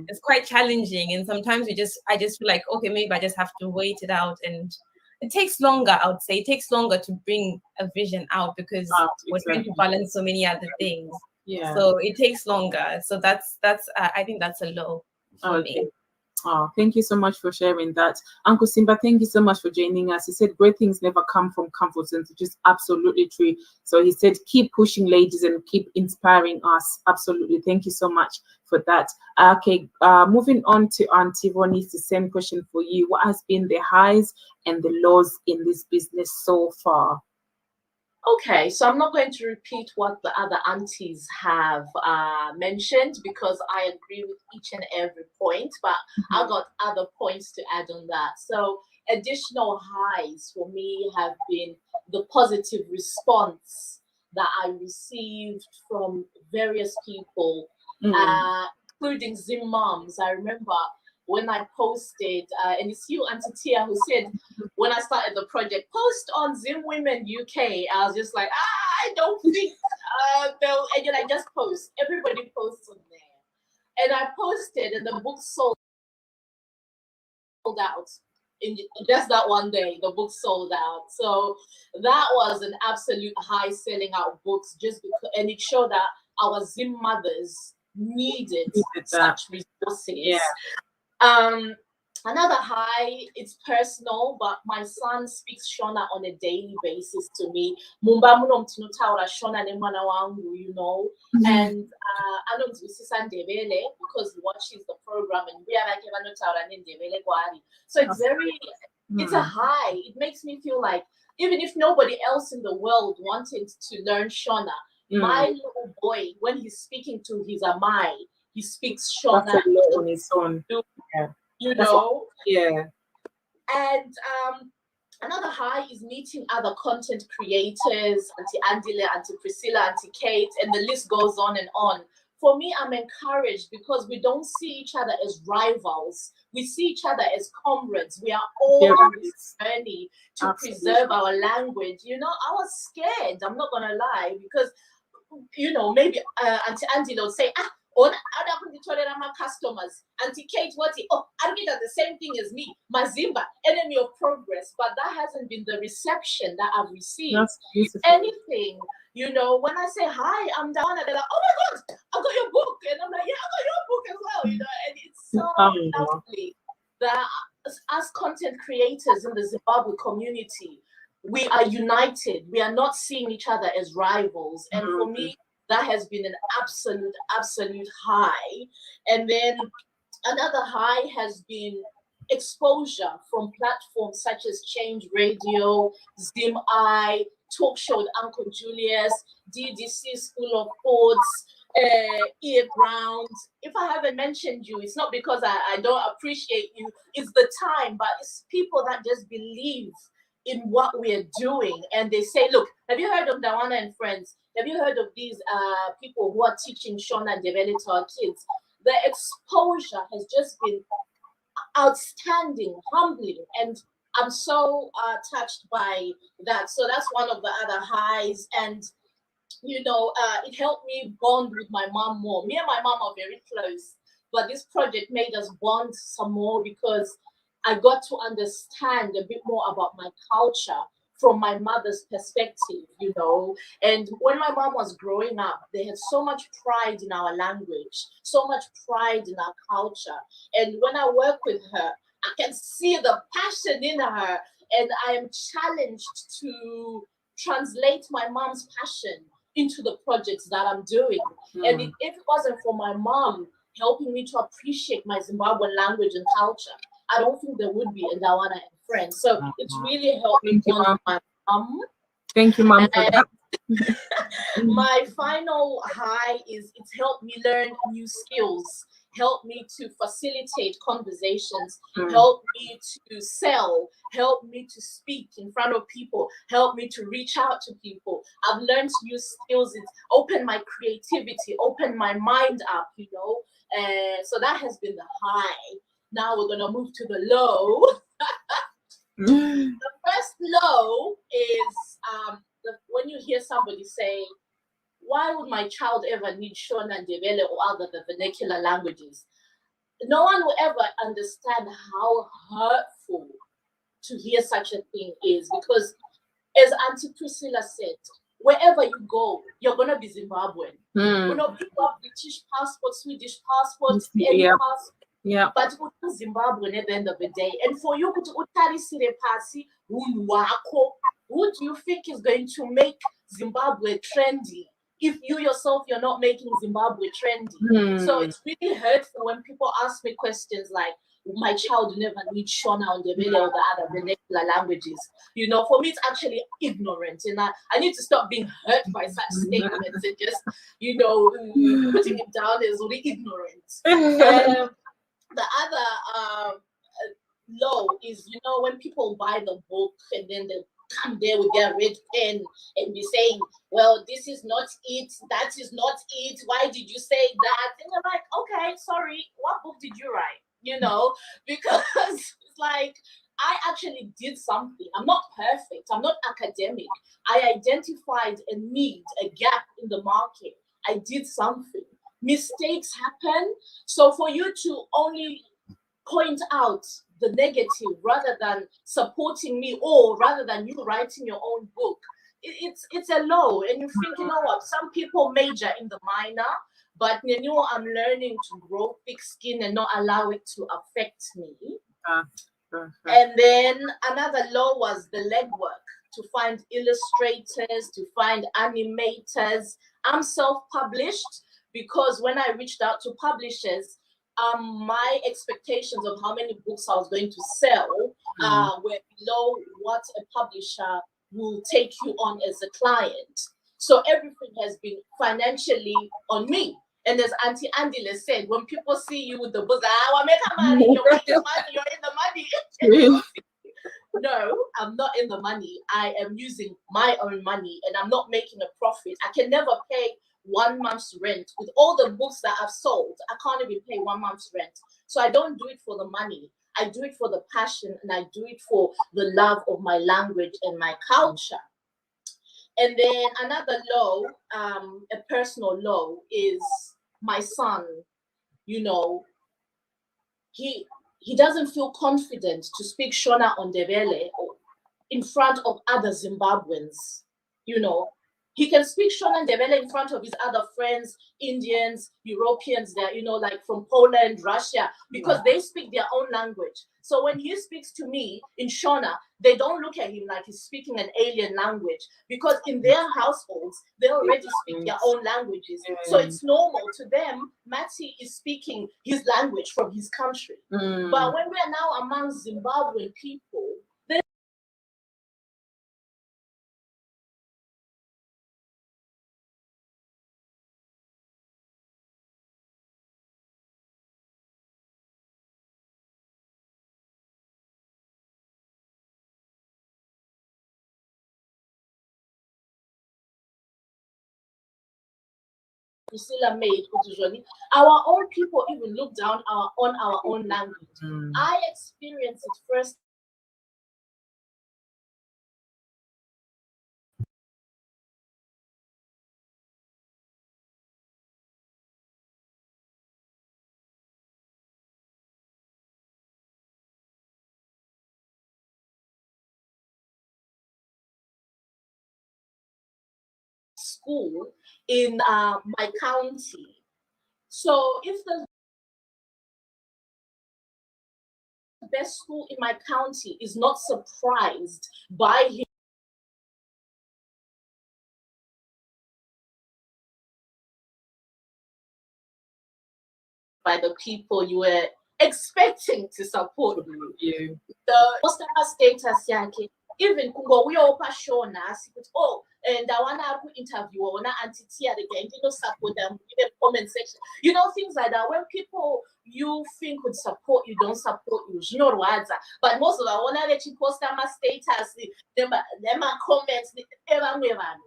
it's quite challenging. And sometimes I just feel like, okay, maybe I just have to wait it out. And it takes longer, I would say. It takes longer to bring a vision out, because we're trying to balance so many other things. So it takes longer. So that's I think that's a low for me. Oh, thank you so much for sharing that. Uncle Simba, thank you so much for joining us. He said great things never come from comfort zones, which is absolutely true. So he said keep pushing, ladies, and keep inspiring us. Absolutely. Thank you so much for that. Okay, moving on to Auntie Vonnie, the same question for you. What has been the highs and the lows in this business so far? Okay, so I'm not going to repeat what the other aunties have mentioned, because I agree with each and every point, but I've got other points to add on that. So additional highs for me have been the positive response that I received from various people, including Zim moms. I remember when I posted, and it's you, Auntie Tia, who said, when I started the project, post on Zim Women UK. I was just like, I don't think they'll, and then I just post. Everybody posts on there. And I posted, and the book sold out in just that one day, the book sold out. So that was an absolute high selling out books, just because, and it showed that our Zim mothers needed such resources. Yeah. Another high, it's personal, but my son speaks Shona on a daily basis to me. Mumba muno mtinutaura Shona ne mwana wangu, you know. And anomzwisisa Ndebele because he watches the program and we are like evanutaura ne Ndebele kwari. So it's it's a high. It makes me feel like even if nobody else in the world wanted to learn Shona, my little boy, when he's speaking to his Amai, he speaks Shona on his own. Yeah. You know? Yeah. And another high is meeting other content creators, Auntie Andile, Auntie Priscilla, Auntie Kate, and the list goes on and on. For me, I'm encouraged because we don't see each other as rivals. We see each other as comrades. We are all on this journey to preserve our language. You know, I was scared, I'm not going to lie, because, you know, maybe Auntie Andile would say, on my customers, Auntie Kate, Armida the same thing as me, Mazimba, enemy of progress, but that hasn't been the reception that I've received. If anything, you know, when I say hi, I'm Ndawana, they're like, oh my God, I got your book, and I'm like, yeah, I got your book as well, you know, and it's so lovely that as content creators in the Zimbabwe community, we are united. We are not seeing each other as rivals, and for me, that has been an absolute high. And then another high has been exposure from platforms such as Change Radio, Zim I, Talk Show with Uncle Julius, DDC School of Thoughts, Ear Ground. If I haven't mentioned you, it's not because I don't appreciate you, it's the time, but it's people that just believe in what we're doing. And they say, look, have you heard of Ndawana and Friends? Have you heard of these people who are teaching Shona and Ndebele to our kids? The exposure has just been outstanding, humbling, and I'm so touched by that. So that's one of the other highs. And, you know, it helped me bond with my mom more. Me and my mom are very close, but this project made us bond some more because I got to understand a bit more about my culture from my mother's perspective, you know. And when my mom was growing up, they had so much pride in our language, so much pride in our culture. And when I work with her, I can see the passion in her, and I am challenged to translate my mom's passion into the projects that I'm doing. And if it wasn't for my mom helping me to appreciate my Zimbabwean language and culture, I don't think there would be Ndawana and Friends. So it's really helped me bond with my mom. Thank you, Mom. My final high is it's helped me learn new skills, helped me to facilitate conversations, helped me to sell, helped me to speak in front of people, helped me to reach out to people. I've learned new skills. It's opened my creativity, opened my mind up, you know. So that has been the high. Now we're gonna move to the low. The first low is when you hear somebody say, why would my child ever need Shona and Ndebele or other the vernacular languages? No one will ever understand how hurtful to hear such a thing is, because as Auntie Priscilla said, wherever you go, you're gonna be Zimbabwean. You know, people have British passports, Swedish passports, any passport. Yeah. But it's Zimbabwean at the end of the day. And for you to utarisire pasi wako, who do you think is going to make Zimbabwe trendy if you yourself you're not making Zimbabwe trendy? So it's really hurtful when people ask me questions like, my child will never need Shona or Ndebele or the other vernacular languages. You know, for me it's actually ignorant, and I need to stop being hurt by such statements and just, you know, putting it down as really ignorant. The other low is, you know, when people buy the book and then they come there with their red pen and be saying, well, this is not it, that is not it, why did you say that? And I'm like, okay, sorry, what book did you write? You know, because it's like, I actually did something. I'm not perfect, I'm not academic. I identified a need, a gap in the market. I did something. Mistakes happen. So for you to only point out the negative rather than supporting me, or rather than you writing your own book. It's a low, and you think, you know what, some people major in the minor, but you know, I'm learning to grow thick skin and not allow it to affect me. And then another low was the legwork, to find illustrators, to find animators. I'm self-published because when I reached out to publishers, my expectations of how many books I was going to sell were below what a publisher will take you on as a client. So everything has been financially on me. And as Auntie Andile said, when people see you with the books, I make money, you're in the money, you're in the money. No, I'm not in the money. I am using my own money and I'm not making a profit. I can never pay 1 month's rent. With all the books that I've sold, I can't even pay 1 month's rent. So I don't do it for the money. I do it for the passion, and I do it for the love of my language and my culture. And then another low, a personal low, is my son. You know, he doesn't feel confident to speak Shona on Ndebele in front of other Zimbabweans. You know, he can speak Shona Ndebele in front of his other friends, Indians, Europeans, there, you know, like from Poland, Russia, because they speak their own language. So when he speaks to me in Shona, they don't look at him like he's speaking an alien language, because in their households, they already speak their own languages. So it's normal to them. Matty is speaking his language from his country. But when we are now among Zimbabwean people, they Priscilla made, usually our own people even look down on our own language. I experienced it first. School in my county. So if the best school in my county is not surprised by him by the people you were expecting to support you. The customer status yakhe, even kungo uyopa Shona sikuthi oh Ndawana interview ona antitia again, you know, support them in the comment section. You know, things like that. When people you think would support you don't support you. You know what? But most of the one that you post my status, them comments,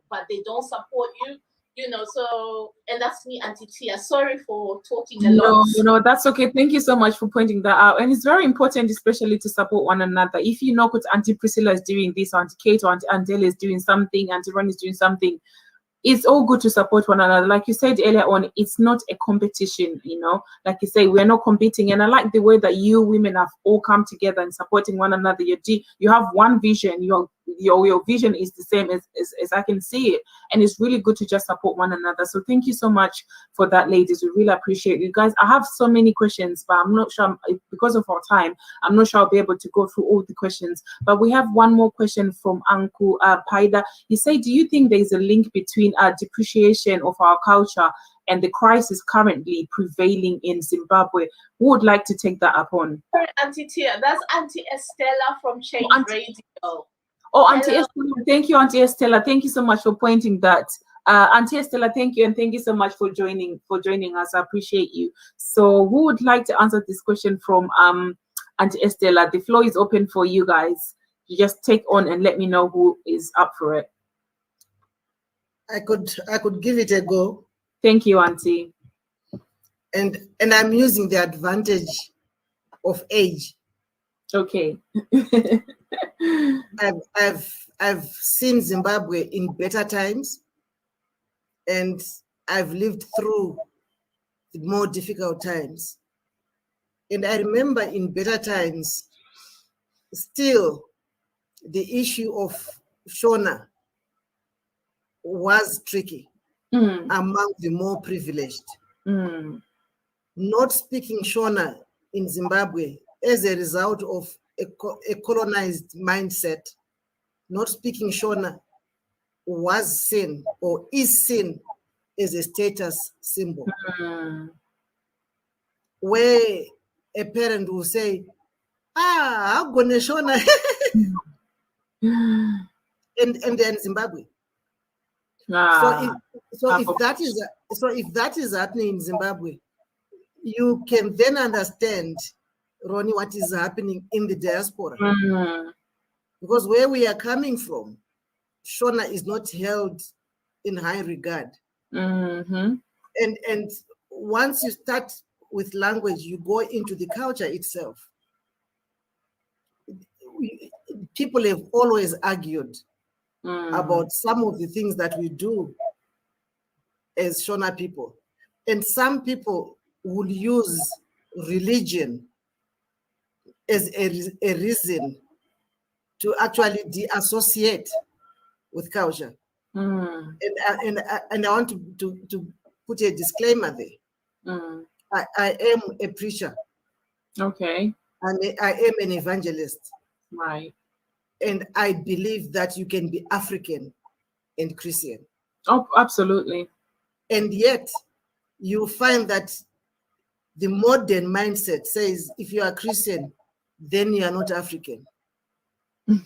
but they don't support you. You know, so, and that's me, Auntie Tia. Sorry for talking a lot. No, that's okay. Thank you so much for pointing that out. And it's very important, especially to support one another. If you know what Auntie Priscilla is doing this, Auntie Kate or Auntie Andile is doing something, Auntie Ron is doing something, it's all good to support one another. Like you said earlier on, it's not a competition, you know. Like you say, we're not competing. And I like the way that you women have all come together and supporting one another. You have one vision. Your vision is the same as I can see it. And it's really good to just support one another. So thank you so much for that, ladies. We really appreciate you guys. I have so many questions, but I'm not sure, because of our time, I'm not sure I'll be able to go through all the questions. But we have one more question from Uncle Paida. He said, do you think there is a link between depreciation of our culture and the crisis currently prevailing in Zimbabwe? Who would like to take that up on? Auntie Tia, that's Auntie Estella from Change Radio. Oh, Auntie Estella, thank you, Auntie Estella. Thank you so much for pointing that. Auntie Estella, thank you, and thank you so much for joining us. I appreciate you. So, who would like to answer this question from Auntie Estella? The floor is open for you guys. You just take on and let me know who is up for it. I could give it a go. Thank you, Auntie. And I'm using the advantage of age. Okay. I've seen Zimbabwe in better times, and I've lived through the more difficult times. And I remember in better times, still the issue of Shona was tricky among the more privileged. Not speaking Shona in Zimbabwe as a result of a colonized mindset, not speaking Shona was seen or is seen as a status symbol. Where a parent will say, I'm gonna Shona and they're in Zimbabwe. So if that is happening in Zimbabwe, you can then understand, Ronnie, what is happening in the diaspora. Because where we are coming from, Shona is not held in high regard. And once you start with language, you go into the culture itself. People have always argued about some of the things that we do as Shona people. And some people will use religion as a reason to actually de-associate with culture. And I want to put a disclaimer there. I am a preacher. Okay. And I am an evangelist. Right. And I believe that you can be African and Christian. Oh, absolutely. And yet, you find that the modern mindset says if you are Christian, then you are not African. And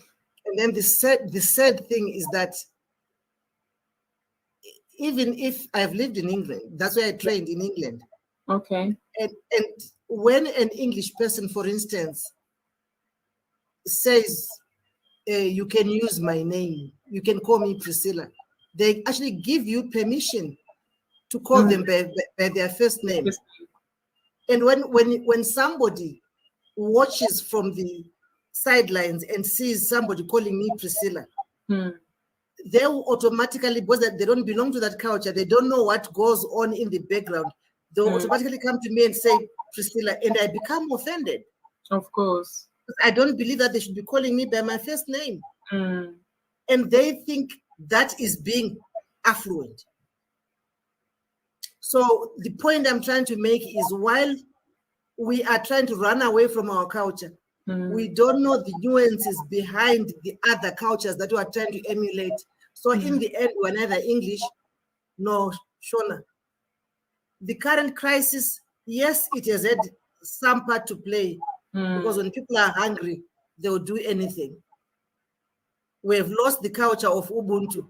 then the sad thing is that even if I've lived in England, that's why I trained in England. Okay. And when an English person, for instance, says, you can use my name, you can call me Priscilla, they actually give you permission to call them by their first name. And when somebody watches from the sidelines and sees somebody calling me Priscilla, they will automatically, because they don't belong to that culture, they don't know what goes on in the background, they'll automatically come to me and say Priscilla, and I become offended. Of course. I don't believe that they should be calling me by my first name. And they think that is being affluent. So the point I'm trying to make is, while we are trying to run away from our culture, we don't know the nuances behind the other cultures that we are trying to emulate. So in the end, we're neither English nor Shona. The current crisis, yes, it has had some part to play, because when people are hungry, they will do anything. We have lost the culture of Ubuntu,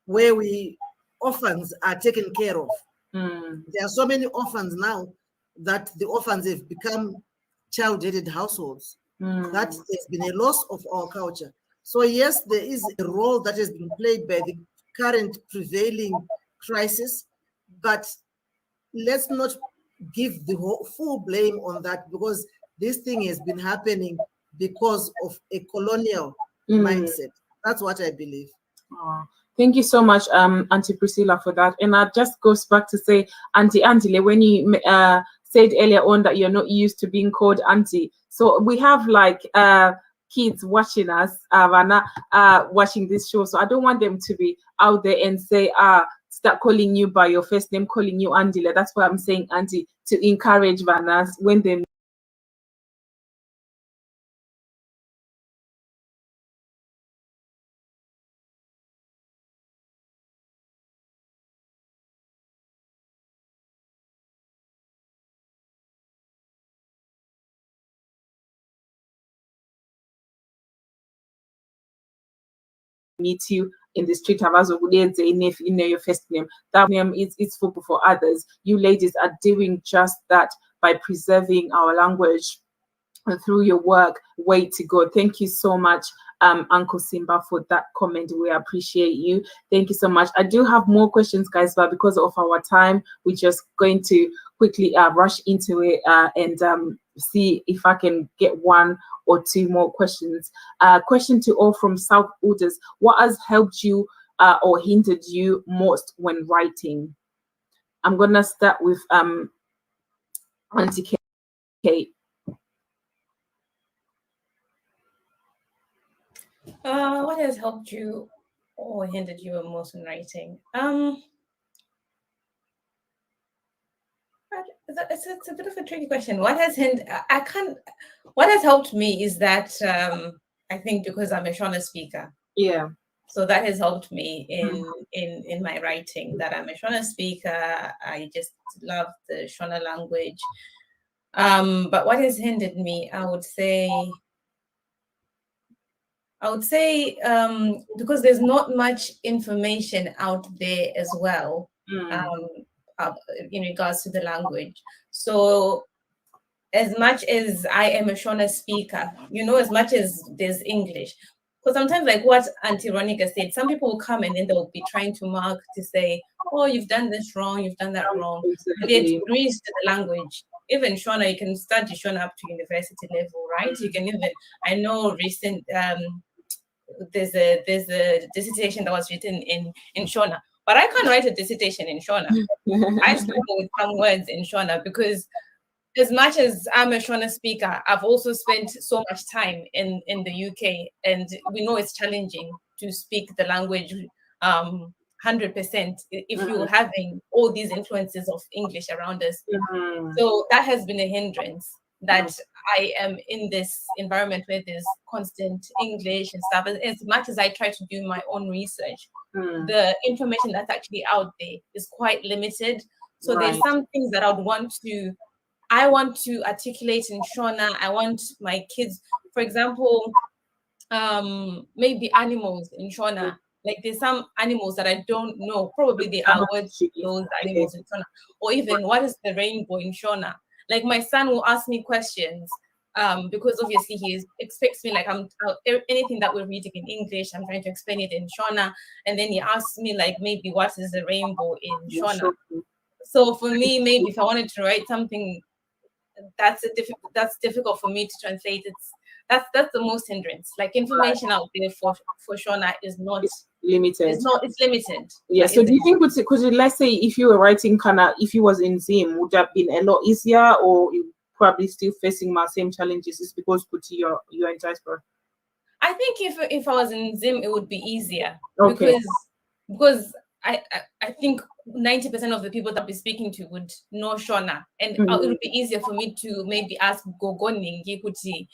where orphans are taken care of. There are so many orphans now that the orphans have become child-headed households. That has been a loss of our culture. So yes, there is a role that has been played by the current prevailing crisis, but let's not give the full blame on that, because this thing has been happening because of a colonial mindset. That's what I believe. Thank you so much, Auntie Priscilla, for that. And that just goes back to say, Auntie Andile, when you said earlier on that you're not used to being called Auntie. So we have like kids watching us, watching this show. So I don't want them to be out there and say, start calling you by your first name, calling you Andile. That's why I'm saying Auntie, to encourage Vanas when they meet you in the street, your first name. That name is for others. You ladies are doing just that by preserving our language through your work. Way to go. Thank you so much, Uncle Simba, for that comment. We appreciate you. Thank you so much. I do have more questions, guys, but because of our time, we're just going to quickly rush into it and see if I can get one or two more questions. Question to all from South Orders: what has helped you or hindered you most when writing? I'm gonna start with Auntie Kate. What has helped you or hindered you most in writing? It's a bit of a tricky question. What has I can't. What has helped me is that I think because I'm a Shona speaker. Yeah. So that has helped me in my writing. That I'm a Shona speaker. I just love the Shona language. But what has hindered me, I would say because there's not much information out there as well. In regards to the language. So as much as I am a Shona speaker, as much as there's English, because sometimes like what Auntie Ronica said, some people will come and then they'll be trying to mark to say, oh, you've done this wrong, you've done that wrong. But it agrees to the language. Even Shona, you can study Shona up to university level, right? You can even, I know recent, there's a dissertation that was written in Shona. But I can't write a dissertation in Shona. I struggle with some words in Shona because as much as I'm a Shona speaker, I've also spent so much time in the UK, and we know it's challenging to speak the language 100% if you're having all these influences of English around us. So that has been a hindrance, that I am in this environment where there's constant English and stuff. As much as I try to do my own research, the information that's actually out there is quite limited. So there's some things that I want to articulate in Shona. I want my kids, for example, maybe animals in Shona. Like there's some animals that I don't know. Probably they are words to those animals in Shona. Or even what is the rainbow in Shona? Like my son will ask me questions because obviously he expects me like anything that we're reading in English, I'm trying to explain it in Shona. And then he asks me like maybe what is a rainbow in Shona? So for me, maybe if I wanted to write something that's difficult for me to translate, that's the most hindrance. Like information out there for Shona is not limited. It's limited. Yeah. So do you think could let's say if you were writing if you was in Zim, would that have been a lot easier, or you probably still facing my same challenges? It's because you're in diaspora. I think if I was in Zim, it would be easier. Okay. Because I think 90% of the people that I'll be speaking to would know Shona, and it would be easier for me to maybe ask Gogo Ningi Kuti,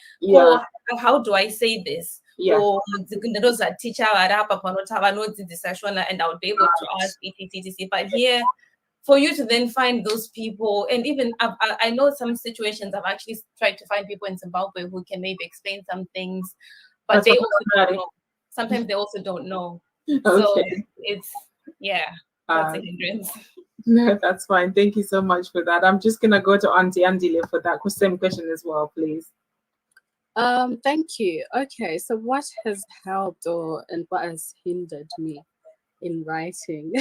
how do I say this? Or those are teacher and I would be able to ask etc. But here, for you to then find those people, and even I know some situations I've actually tried to find people in Zimbabwe who can maybe explain some things, but they also don't know. Sometimes they also don't know. So it's that's a hindrance. No, that's fine. Thank you so much for that. I'm just gonna go to Auntie Andile for that same question as well, please. Thank you. Okay, so what has helped and what has hindered me in writing?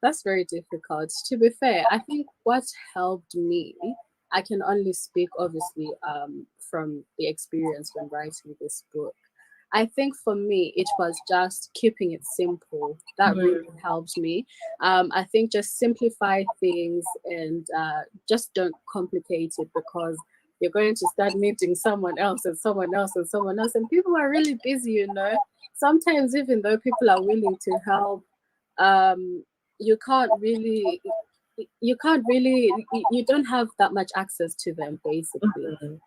That's very difficult. To be fair, I think what helped me, I can only speak obviously from the experience when writing this book. I think for me, it was just keeping it simple. That really helped me. I think just simplify things and just don't complicate it, because you're going to start meeting someone else and someone else and someone else. And people are really busy, Sometimes even though people are willing to help, you don't have that much access to them, basically.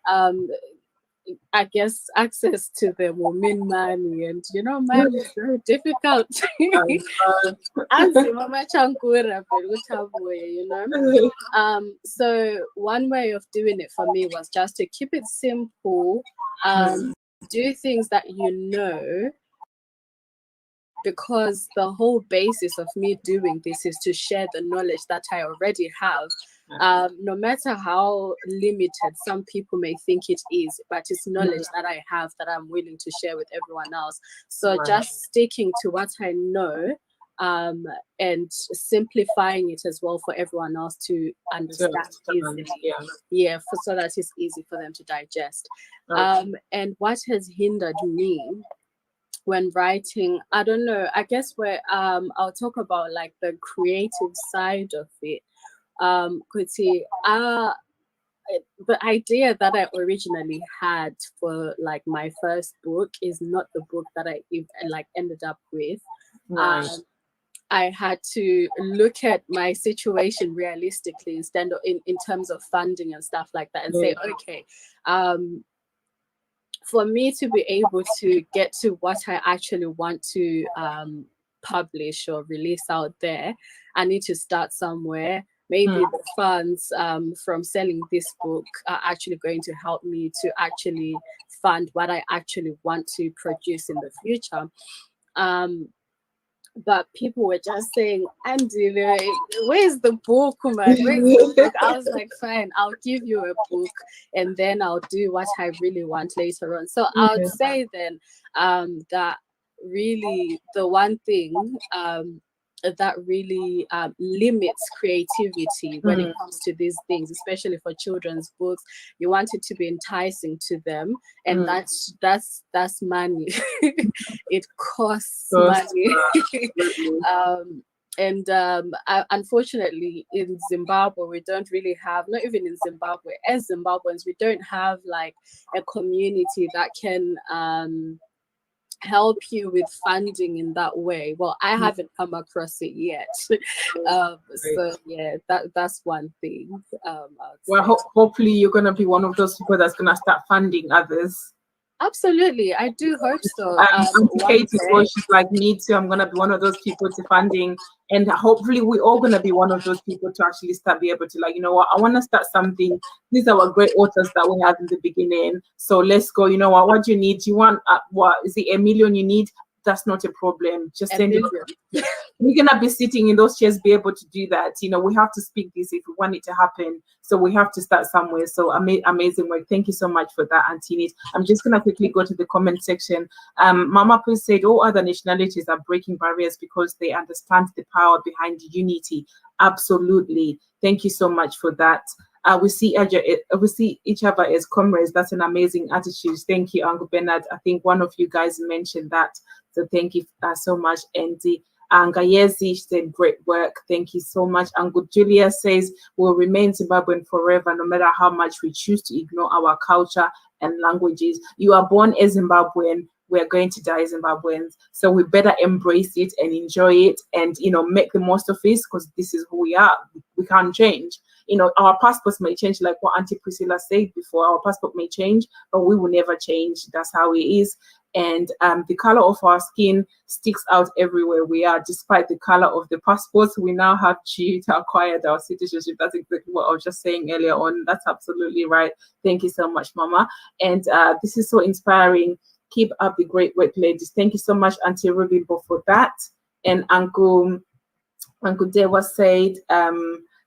I guess access to them will mean money, and money is very difficult. So one way of doing it for me was just to keep it simple, do things that because the whole basis of me doing this is to share the knowledge that I already have. No matter how limited some people may think it is, but it's knowledge that I have that I'm willing to share with everyone else. So just sticking to what I know, and simplifying it as well for everyone else to understand easily. So that it's easy for them to digest. And what has hindered me when writing, I don't know, I guess where I'll talk about like the creative side of it. the idea that I originally had for like my first book is not the book that I ended up with. Right. I had to look at my situation realistically instead of in terms of funding and stuff like that, and say, okay, for me to be able to get to what I actually want to publish or release out there, I need to start somewhere. Maybe the funds from selling this book are actually going to help me to actually fund what I actually want to produce in the future. But people were just saying, Andile, where's the book, man? Where's the book? I was like, fine, I'll give you a book and then I'll do what I really want later on. So I would say then that really the one thing that really limits creativity when it comes to these things, especially for children's books, you want it to be enticing to them, and that's money. It costs money. Unfortunately in Zimbabwe we don't really have, not even in Zimbabwe, as Zimbabweans we don't have like a community that can help you with funding in that way. Well, I haven't come across it yet. So yeah, that's one thing. Well, hopefully you're going to be one of those people that's going to start funding others. Absolutely, I do hope so. Kate is what she's like, me too. I'm gonna be one of those people to funding, and hopefully we're all gonna be one of those people to actually start be able to, like, you know what, I want to start something. These are our great authors that we had in the beginning. So let's go. You know what do you need? Do you want what is it, 1 million you need? That's not a problem. Just send it. We're gonna be sitting in those chairs, be able to do that. You know, we have to speak this if we want it to happen. So we have to start somewhere. So amazing work. Thank you so much for that, Antinit. I'm just gonna quickly go to the comment section. Mama Poo said all other nationalities are breaking barriers because they understand the power behind unity. Absolutely. Thank you so much for that. We see each other as comrades. That's an amazing attitude. Thank you, Uncle Bernard. I think one of you guys mentioned that. So thank you so much, Andy. Ngayezi said, great work. Thank you so much. Uncle Julia says, we'll remain Zimbabwean forever, no matter how much we choose to ignore our culture and languages. You are born as Zimbabwean. We're going to die Zimbabweans. So we better embrace it and enjoy it and, you know, make the most of it, because this is who we are. We can't change. You know, our passports may change, like what Auntie Priscilla said before. Our passport may change, but we will never change. That's how it is. And the color of our skin sticks out everywhere we are, despite the color of the passports. We now have to acquire our citizenship. That's exactly what I was just saying earlier on. That's absolutely right. Thank you so much, Mama. And this is so inspiring. Keep up the great work, ladies. Thank you so much, Auntie Rubimbo, for that. And Uncle Dewa said,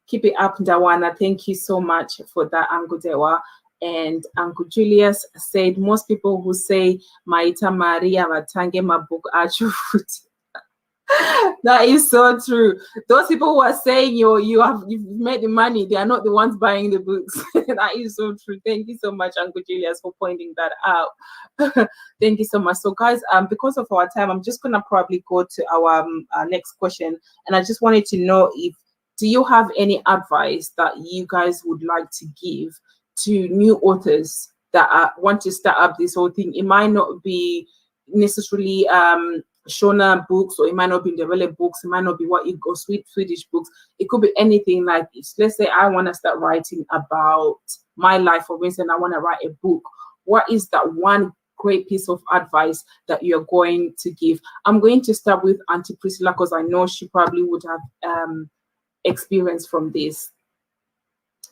keep it up, Ndawana. Thank you so much for that, Uncle Dewa. And Uncle Julius said, most people who say Maita Maria Vatange Mabuk Achu. That is so true. Those people who are saying you've made the money, they are not the ones buying the books. That is so true. Thank you so much, Uncle Julius, for pointing that out. Thank you so much. So guys, because of our time, I'm just gonna probably go to our next question. And I just wanted to know, do you have any advice that you guys would like to give to new authors that want to start up this whole thing? It might not be necessarily Shona books, or it might not be Ndebele books, it might not be what you go Swedish books. It could be anything. Like, let's say I want to start writing about my life, for instance, I want to write a book. What is that one great piece of advice that you're going to give? I'm going to start with Auntie Priscilla, because I know she probably would have experience from this.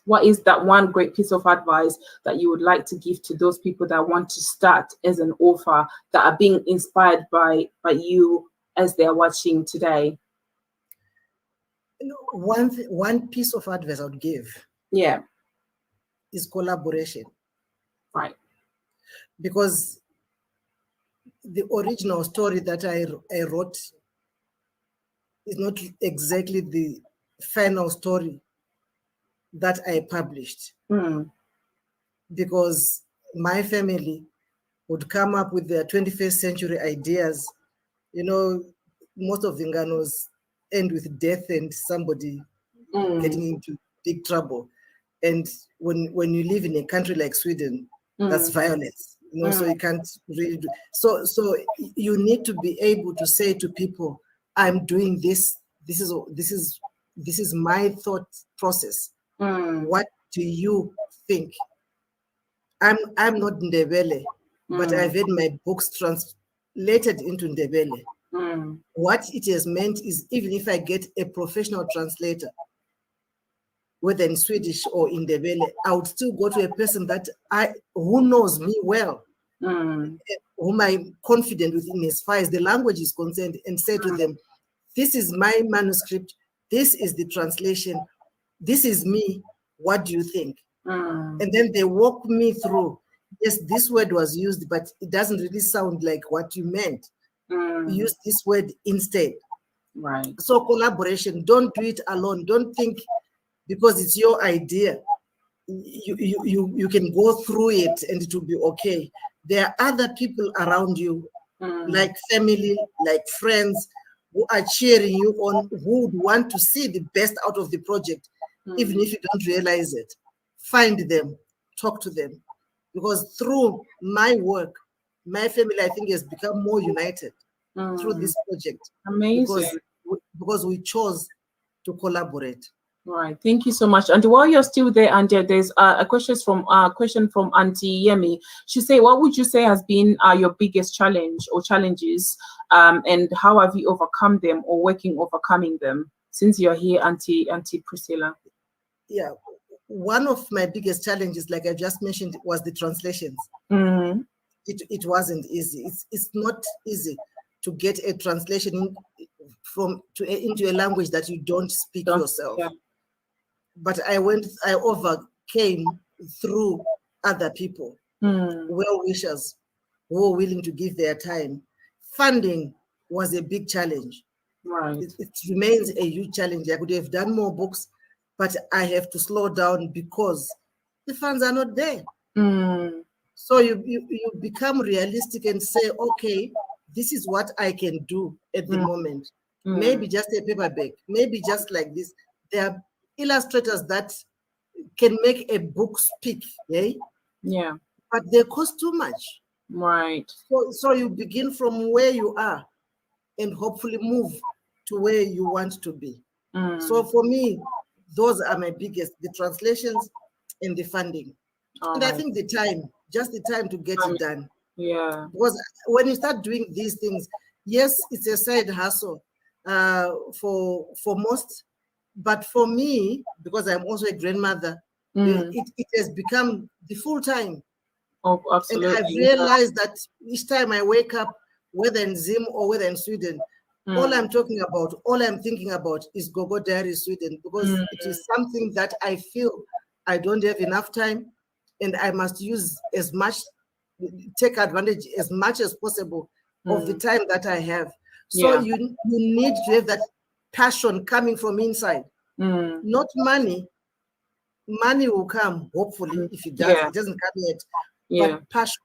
What is that one great piece of advice that you would like to give to those people that want to start as an author, that are being inspired by you as they're watching today? You know, one piece of advice I would give, is collaboration. Right. Because the original story that I wrote is not exactly the final story that I published. Because my family would come up with their 21st century ideas. You know, most of the nganos end with death and somebody getting into big trouble. And when you live in a country like Sweden, that's violence, so you can't really do. So you need to be able to say to people, I'm doing this. This is my thought process. What do you think? I'm not Ndebele, but I've had my books translated into Ndebele. What it has meant is, even if I get a professional translator, whether in Swedish or in Ndebele, I would still go to a person who knows me well, whom I'm confident within as far as the language is concerned, and say to them, this is my manuscript, this is the translation, this is me, what do you think? And then they walk me through, yes, this word was used, but it doesn't really sound like what you meant. Use this word instead. Right. So collaboration, don't do it alone. Don't think because it's your idea, you can go through it and it will be okay. There are other people around you, like family, like friends, who are cheering you on, who would want to see the best out of the project, even if you don't realize it. Find them, talk to them. Because through my work, my family, I think, has become more united through this project. Amazing. Because we chose to collaborate. Right. Thank you so much. And while you're still there, Andile, there's a question from Auntie Yemi. She say, what would you say has been your biggest challenge or challenges, and how have you overcome them or overcoming them since you're here, Auntie Priscilla? Yeah, one of my biggest challenges, like I just mentioned, was the translations. It wasn't easy. It's not easy to get a translation into a language that you don't speak yourself. Yeah. But I overcame through other people, well-wishers who were willing to give their time. Funding was a big challenge. Right. It remains a huge challenge. I could have done more books, but I have to slow down because the funds are not there. So you become realistic and say, okay, this is what I can do at the moment. Maybe just a paperback, maybe just like this. There are illustrators that can make a book speak, yeah, but they cost too much. Right. So you begin from where you are and hopefully move to where you want to be. So for me, those are my biggest, the translations and the funding. And I think the time to get it done. Yeah. Because when you start doing these things, yes, it's a side hustle for most, but for me, because I'm also a grandmother, it has become the full time. Oh, absolutely. And I've realized that each time I wake up, whether in Zim or whether in Sweden, all I'm thinking about is Gogo Diaries Sweden, because it is something that I feel I don't have enough time, and I must take advantage as much as possible of the time that I have. So you need to have that passion coming from inside, not money. Money will come, hopefully, if it does. It doesn't come yet. But passion.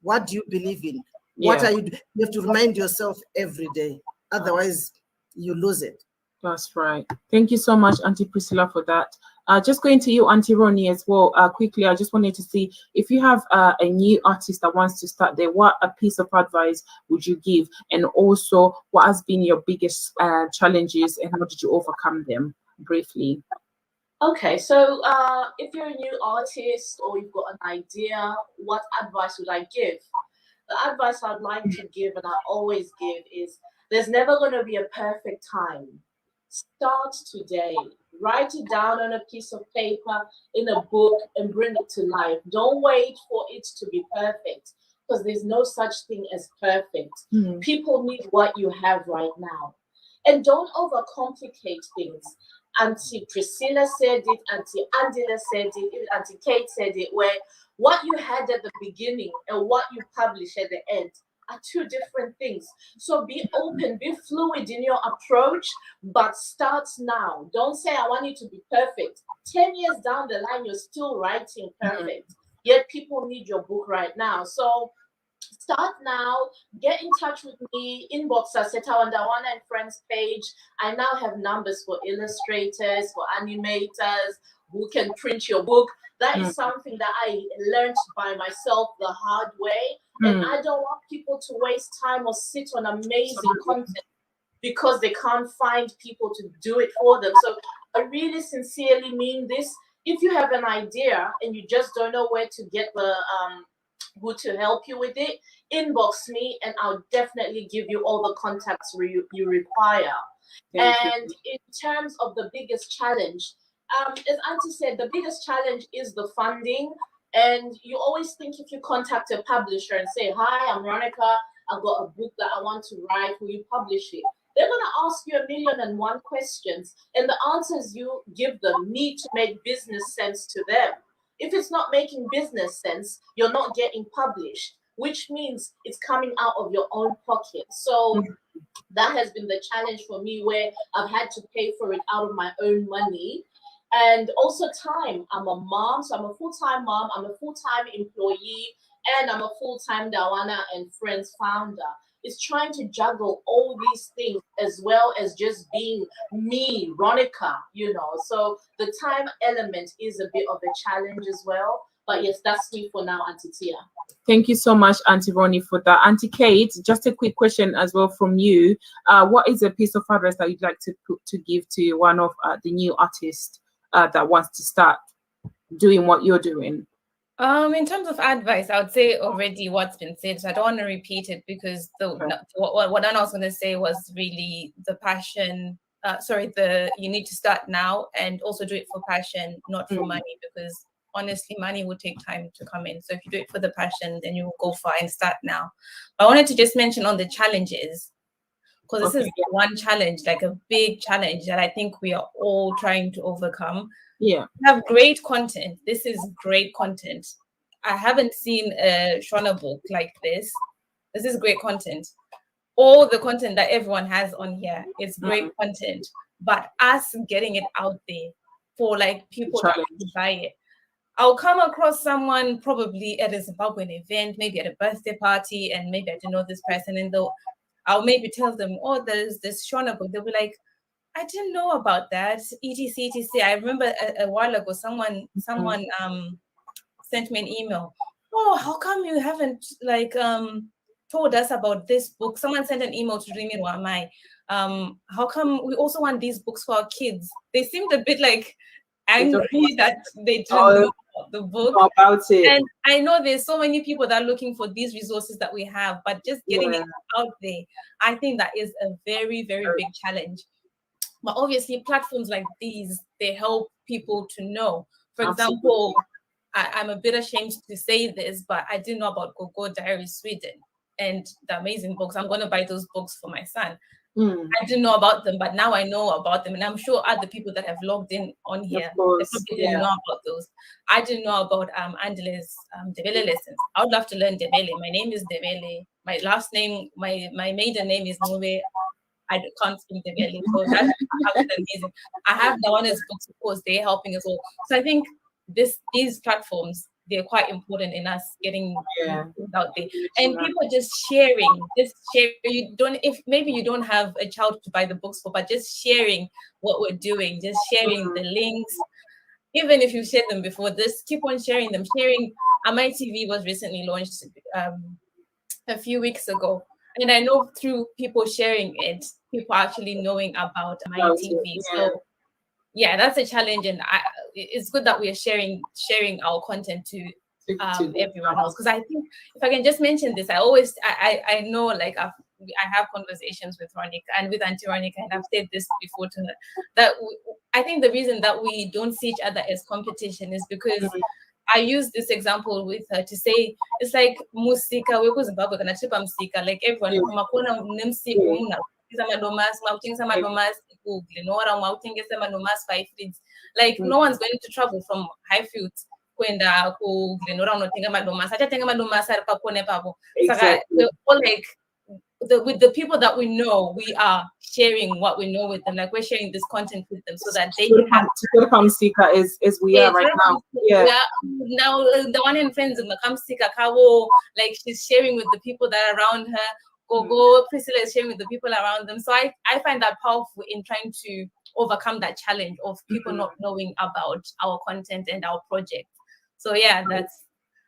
What do you believe in? What are you doing? You have to remind yourself every day. Otherwise, you lose it. That's right. Thank you so much, Auntie Priscilla, for that. Just going to you, Auntie Ronnie, as well. Quickly, I just wanted to see if you have a new artist that wants to start there, what a piece of advice would you give? And also, what has been your biggest challenges and how did you overcome them? Briefly. Okay, so if you're a new artist or you've got an idea, what advice would I give? The advice I'd like to give, and I always give, is there's never going to be a perfect time. Start today. Write it down on a piece of paper, in a book, and bring it to life. Don't wait for it to be perfect, because there's no such thing as perfect. People need what you have right now. And don't overcomplicate things. Auntie Priscilla said it, Auntie Andile said it, even Auntie Kate said it, where what you had at the beginning and what you publish at the end are two different things. So be open, be fluid in your approach, but start now. Don't say, I want you to be perfect. 10 years down the line, you're still writing perfect. Yet people need your book right now. So start now, get in touch with me, inbox us at our Ndawana and Friends page. I now have numbers for illustrators, for animators, who can print your book. That is something that I learned by myself the hard way. And I don't want people to waste time or sit on amazing content because they can't find people to do it for them. So I really sincerely mean this. If you have an idea and you just don't know where to get the who to help you with it, inbox me and I'll definitely give you all the contacts you require. And in terms of the biggest challenge, as Auntie said, the biggest challenge is the funding. And you always think if you contact a publisher and say, hi, I'm Ronica, I've got a book that I want to write, will you publish it? They're going to ask you 1,000,001 questions. And the answers you give them need to make business sense to them. If it's not making business sense, you're not getting published, which means it's coming out of your own pocket. So that has been the challenge for me, where I've had to pay for it out of my own money. And also time. I'm a mom, so I'm a full-time mom, I'm a full-time employee, and I'm a full-time Ndawana and Friends founder. It's trying to juggle all these things as well as just being me, Ronica, So the time element is a bit of a challenge as well. But yes, that's me for now, Auntie Tia. Thank you so much, Auntie Ronnie, for that. Auntie Kate, just a quick question as well from you. What is a piece of advice that you'd like to give to one of the new artists that wants to start doing what you're doing? In terms of advice, I would say already what's been said, so I don't want to repeat it because what I was going to say was really the passion. You need to start now and also do it for passion, not for money, because honestly, money will take time to come in. So if you do it for the passion, then you will go far and start now. But I wanted to just mention on the challenges, because this is one challenge, like a big challenge that I think we are all trying to overcome. Yeah. We have great content. This is great content. I haven't seen a Shona book like this. This is great content. All the content that everyone has on here is great content, but us getting it out there for like people to actually buy it. I'll come across someone probably at a Zimbabwean event, maybe at a birthday party, and maybe I don't know this person, and I'll maybe tell them, oh, there's this Shona book. They'll be like, I didn't know about that. etc. I remember a while ago, someone sent me an email. Oh, how come you haven't told us about this book? Someone sent an email to Rurimi Rwaamai. How come we also want these books for our kids? They seemed a bit like angry that they didn't know about the book. About it. And I know there's so many people that are looking for these resources that we have, but just getting it out there, I think that is a very, very big challenge. But obviously, platforms like these, they help people to know. For example, I'm a bit ashamed to say this, but I didn't know about Gogo, Diaries, Sweden, and the amazing books. I'm going to buy those books for my son. I didn't know about them, but now I know about them. And I'm sure other people that have logged in on here, they probably didn't know about those. I didn't know about Andile's Ndebele lessons. I would love to learn Ndebele. My name is Ndebele. My last name, my maiden name is Mube. I can't speak Ndebele, so that's amazing. I have Ndawana's books, of course, they're helping us all. So I think these platforms, they're quite important in us getting out there. And people just sharing. If maybe you don't have a child to buy the books for, but just sharing what we're doing, just sharing the links. Even if you've shared them before, just keep on sharing them. My TV was recently launched a few weeks ago. And I know through people sharing it, people actually knowing about my TV. So yeah, that's a challenge, and it's good that we are sharing our content to everyone else. Because I think if I can just mention this, I know like I have conversations with Ronica and with Auntie Ronica, and I've said this before to her, that I think the reason that we don't see each other as competition is because I use this example with her to say it's like musika, we go Zimbabwe kana chipa musika, like everyone kumakona nemsika una madomas, mautengesa madomas Google, no one mautengesa madomas 5 feet. Like no one's going to travel from Highfield kwenda ku Glenora unotenga madomas. Achatenga madomas ari pakone papo. Saka we're all like with the people that we know, we are sharing what we know with them. Like we're sharing this content with them so that they can have Sika is we are right now. Yeah. Now Ndawana and Friends in the Kamsika Kawo, like she's sharing with the people that are around her. Gogo, Priscilla is sharing with the people around them. So I find that powerful in trying to overcome that challenge of people not knowing about our content and our project. So yeah, that's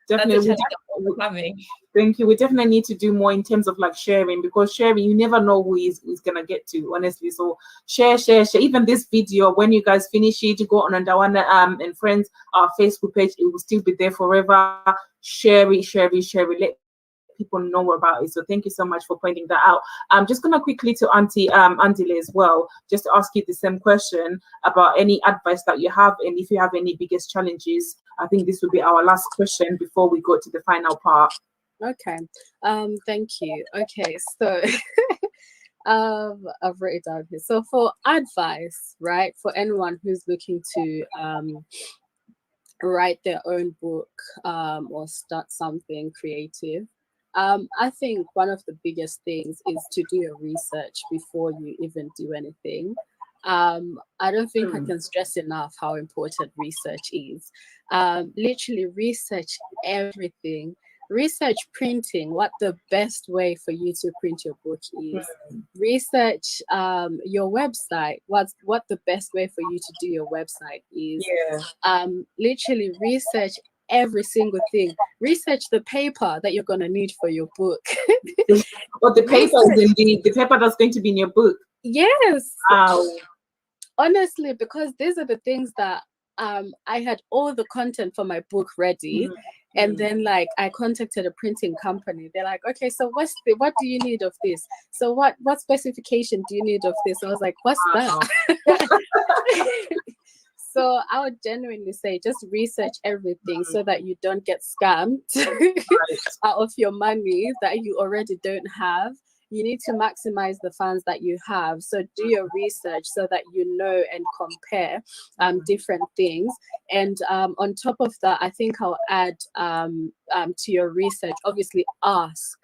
definitely a challenge I'm overcoming. Thank you. We definitely need to do more in terms of like sharing, because sharing, you never know who is gonna get to, honestly. So share. Even this video, when you guys finish it, you go on Ndawana and Friends, our Facebook page, it will still be there forever. Share it. Let people know about it. So thank you so much for pointing that out. I'm just gonna quickly to Auntie Andile as well, just to ask you the same question about any advice that you have, and if you have any biggest challenges. I think this will be our last question before we go to the final part. Okay. Thank you. Okay, so I've written it down here. So for advice, right, for anyone who's looking to write their own book or start something creative, I think one of the biggest things is to do your research before you even do anything. I don't think I can stress enough how important research is. Literally research everything. Research printing, what the best way for you to print your book is. Research your website, what the best way for you to do your website is. Literally research every single thing. Research the paper that you're going to need for your book. But the paper is indeed the paper that's going to be in your book. Yes. Honestly, because these are the things that I had all the content for my book ready. And then like I contacted a printing company. They're like, okay, so what do you need of this? So what specification do you need of this? I was like, what's that? So I would genuinely say just research everything so that you don't get scammed out of your money that you already don't have. You need to maximize the funds that you have. So do your research so that you know and compare different things. And on top of that, I think I'll add to your research, obviously ask.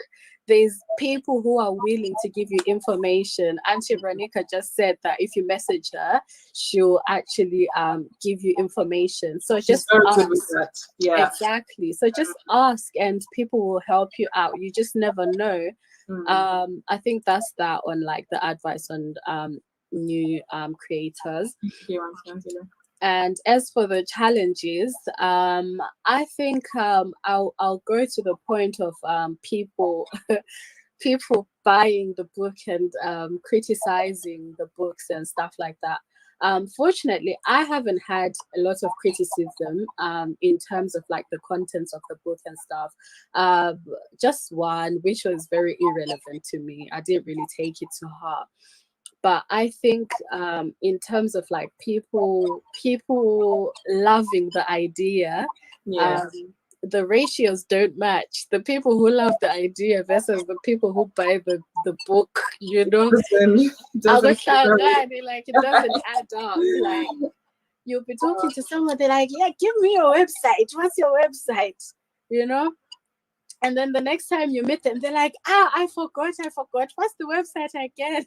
There's people who are willing to give you information. Auntie Ronica just said that if you message her, she'll actually give you information. So just ask. Yeah, exactly. So just ask and people will help you out. You just never know. I think that's that on like the advice on new creators. And as for the challenges, I think I'll go to the point of people buying the book and criticizing the books and stuff like that. Fortunately, I haven't had a lot of criticism in terms of like the contents of the book and stuff. Just one, which was very irrelevant to me. I didn't really take it to heart. But I think in terms of like people loving the idea, the ratios don't match. The people who love the idea versus the people who buy the book, you know. Like it doesn't add up. Like you'll be talking to someone, they're like, yeah, give me your website. What's your website? You know? And then the next time you meet them, they're like, I forgot. What's the website again?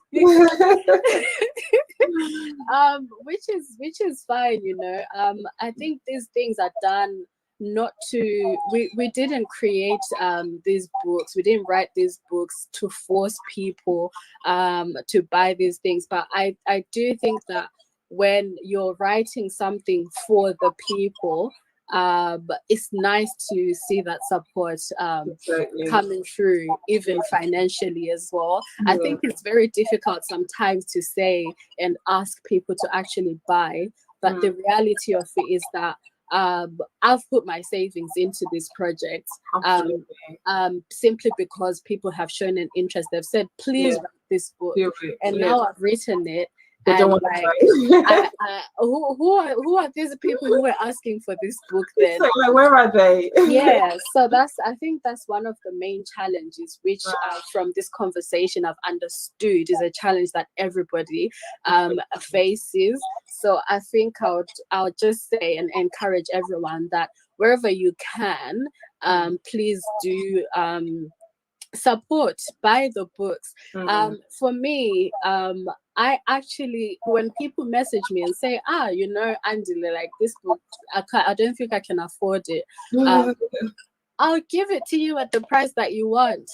Which is fine, you know. I think these things are done not to, we didn't create these books. We didn't write these books to force people to buy these things. But I do think that when you're writing something for the people, but it's nice to see that support coming through, even financially as well. I think it's very difficult sometimes to say and ask people to actually buy, but the reality of it is that I've put my savings into this project simply because people have shown an interest. They've said, please write this book, and now I've written it. They don't want to who are these people who were asking for this book then? Like, where are they? So I think that's one of the main challenges which from this conversation I've understood is a challenge that everybody faces. So I think I'll just say and encourage everyone that wherever you can, please do support, buy the books. For me, I actually, when people message me and say, you know, Andile, like this book, I don't think I can afford it. I'll give it to you at the price that you want.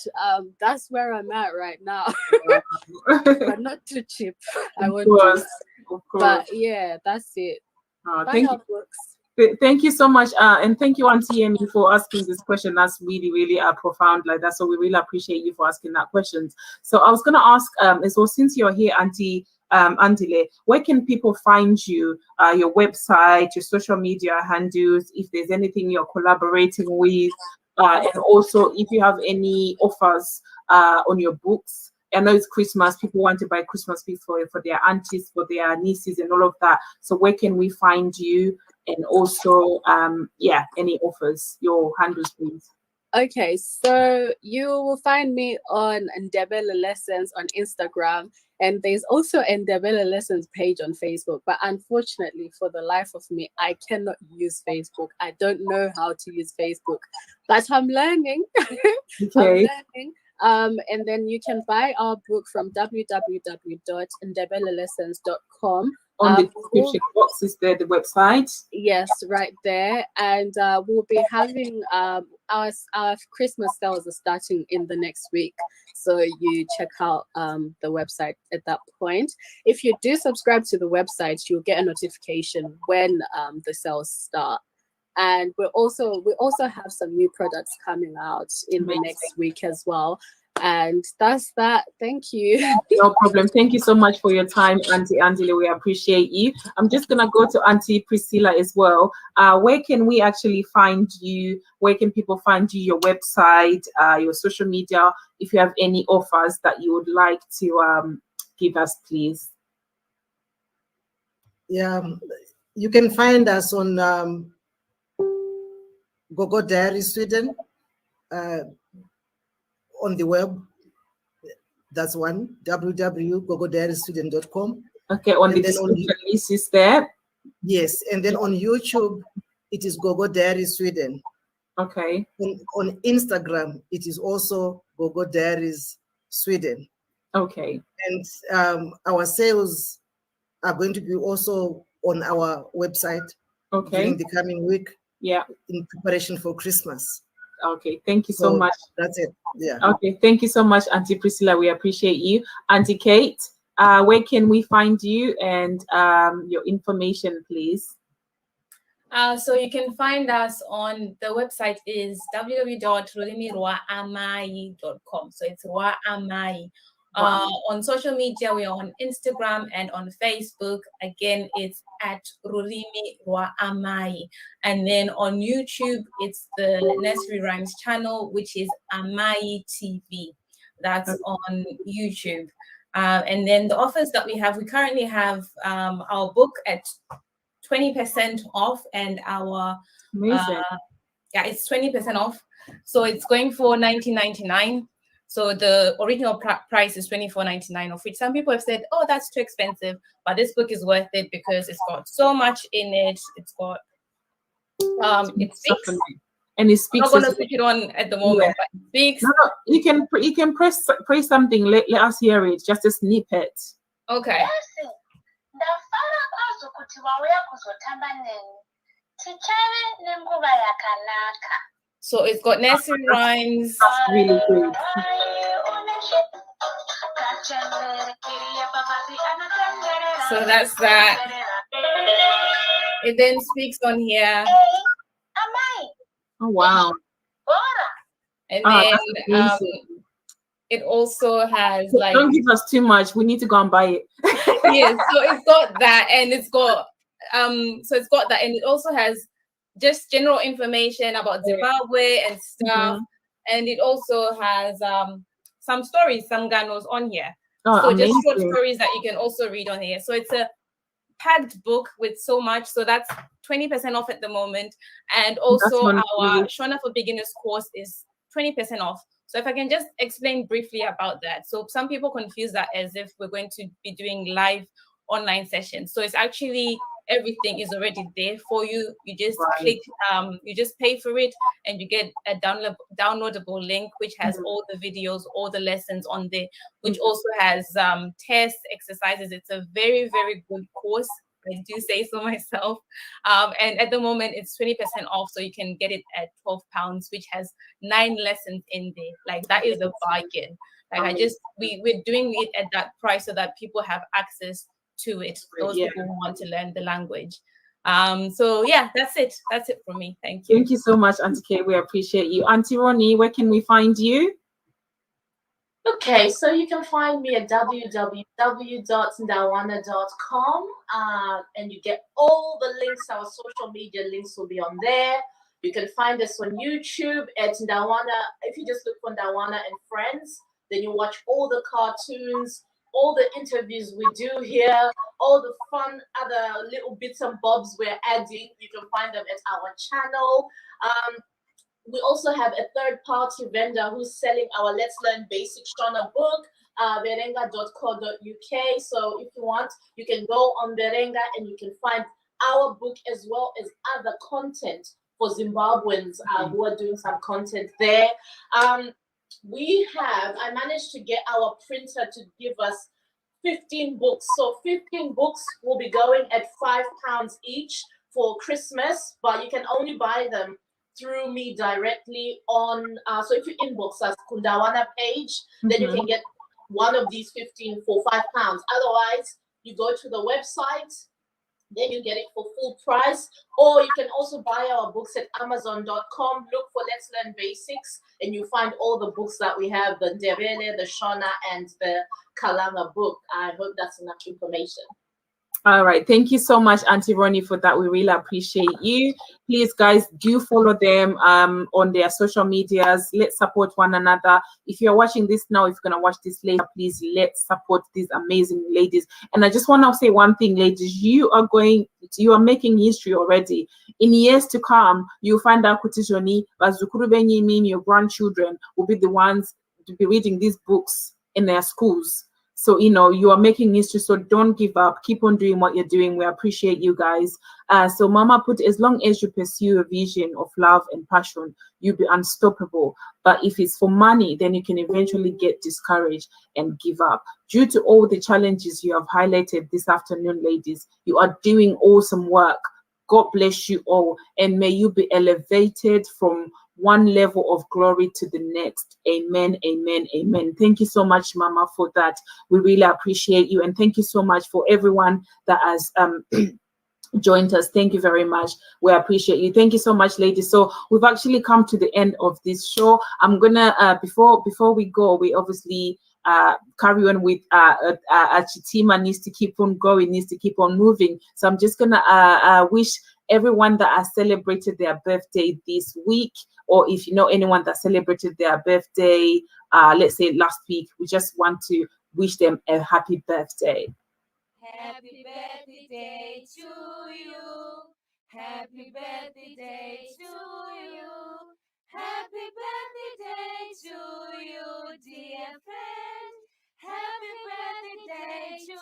That's where I'm at right now. But not too cheap. I want Of course. But yeah, that's it. Buy our books. Thank you so much, and thank you, Auntie Amy, for asking this question. That's really, really profound. Like that, so we really appreciate you for asking that question. So I was gonna ask, as well, since you're here, Auntie Andile, where can people find you? Your website, your social media handles, if there's anything you're collaborating with, and also if you have any offers on your books. I know it's Christmas. People want to buy Christmas gifts for their aunties, for their nieces, and all of that. So where can we find you? And also, any offers, your handles, please. Okay, so you will find me on Ndebele Lessons on Instagram, and there's also a Ndebele Lessons page on Facebook. But unfortunately, for the life of me, I cannot use Facebook. I don't know how to use Facebook, but I'm learning. Okay. And then you can buy our book from www.ndebelelessons.com. On the description box is there the website? Yes, right there. And we'll be having our Christmas sales are starting in the next week. So you check out the website at that point. If you do subscribe to the website, you'll get a notification when the sales start. And we also have some new products coming out in the next week as well. And that's that. Thank you. No problem. Thank you so much for your time, Auntie Andile. We appreciate you. I'm just gonna go to Auntie Priscilla as well. Where can we actually find you? Where can people find you? Your website, your social media. If you have any offers that you would like to give us, please. Yeah, you can find us on Gogo Diaries Sweden. On the web, that's one, www.gogodairies.sweden.com. Okay, on the description list is there. Yes, and then on YouTube, it is Gogo Diaries Sweden. Okay. On Instagram, it is also Gogo Diaries Sweden. Okay. And our sales are going to be also on our website during the coming week. Yeah. In preparation for Christmas. Okay, thank you so much. That's it. Yeah. Okay, thank you so much, Auntie Priscilla. We appreciate you. Auntie Kate, where can we find you and your information, please? So you can find us on the website is www.rurimirwaamai.com. So it's Rwaamai. On social media, we are on Instagram and on Facebook. Again, it's at Rurimi Rwaamai. And then on YouTube, it's the Nursery Rhymes channel, which is Amai TV. That's on YouTube. And then the offers that we currently have our book at 20% off, and our it's 20% off. So it's going for $19.99. So the original price is $24.99, of which some people have said, "Oh, that's too expensive." But this book is worth it because it's got so much in it. It's got it speaks, and it speaks. I'm not going to switch it on at the moment, but it speaks. No, you can press something. Let us hear it. Just a snippet. Okay. So it's got nursery rhymes. That's really good. So that's that. It then speaks on here. Oh wow. And then it also has like. Don't give us too much. We need to go and buy it. Yes, so it's got that, and it's got and it also has just general information about Zimbabwe and stuff. And it also has some stories, some ganos on here. So just short stories that you can also read on here. So it's a packed book with so much. So that's 20% off at the moment. And also our Shona for Beginners course is 20% off. So if I can just explain briefly about that. So some people confuse that as if we're going to be doing live online sessions. So it's actually everything is already there for you. You just click, you just pay for it, and you get a downloadable link which has all the videos, all the lessons on there, which also has tests, exercises. It's a very, very good course. I do say so myself. And at the moment it's 20% off, so you can get it at £12, which has 9 lessons in there. Like that is a bargain. Like we're doing it at that price so that people have access to it. Those Yeah. people who want to learn the language. So yeah, that's it from me. Thank you. Thank you so much, Auntie Kay. We appreciate you. Auntie Ronnie, where can we find you? Okay, so you can find me at www.ndawana.com, and you get all the links. Our social media links will be on there. You can find us on YouTube at Ndawana. If you just look for Ndawana and Friends, then you watch all the cartoons, all the interviews we do here, all the fun other little bits and bobs we're adding. You can find them at our channel. We also have a third-party vendor who's selling our Let's Learn Basic Shona book, berenga.co.uk. So if you want, you can go on Berenga and you can find our book as well as other content for Zimbabweans who are doing some content there. I managed to get our printer to give us 15 books. So 15 books will be going at £5 each for Christmas, but you can only buy them through me directly on, so if you inbox us, Ndawana page, then you can get one of these 15 for £5. Otherwise, you go to the website, then you get it for full price, or you can also buy our books at amazon.com. Look for Let's Learn Basics, and you find all the books that we have, the Ndebele, the Shona, and the Kalanga book. I hope that's enough information. All right. Thank you so much, Auntie Ronnie, for that. We really appreciate you. Please, guys, do follow them on their social medias. Let's support one another. If you're watching this now, if you're going to watch this later, please let's support these amazing ladies. And I just want to say one thing, ladies. You are making history already. In years to come, you'll find out Kutijoni, your grandchildren will be the ones to be reading these books in their schools. So, you are making history, so don't give up. Keep on doing what you're doing. We appreciate you guys. So Mama put, as long as you pursue a vision of love and passion, you'll be unstoppable. But if it's for money, then you can eventually get discouraged and give up. Due to all the challenges you have highlighted this afternoon, ladies, you are doing awesome work. God bless you all, and may you be elevated from one level of glory to the next. Amen, amen, amen. Thank you so much, Mama, for that. We really appreciate you, and thank you so much for everyone that has joined us. Thank you very much. We appreciate you. Thank you so much, ladies. So we've actually come to the end of this show. I'm gonna before we go, we obviously carry on with Chitima needs to keep on going, needs to keep on moving. So I'm just gonna wish everyone that has celebrated their birthday this week, or if you know anyone that celebrated their birthday, let's say last week, we just want to wish them a happy birthday. Happy birthday to you. Happy birthday to you. Happy birthday to you, dear friend. Happy birthday to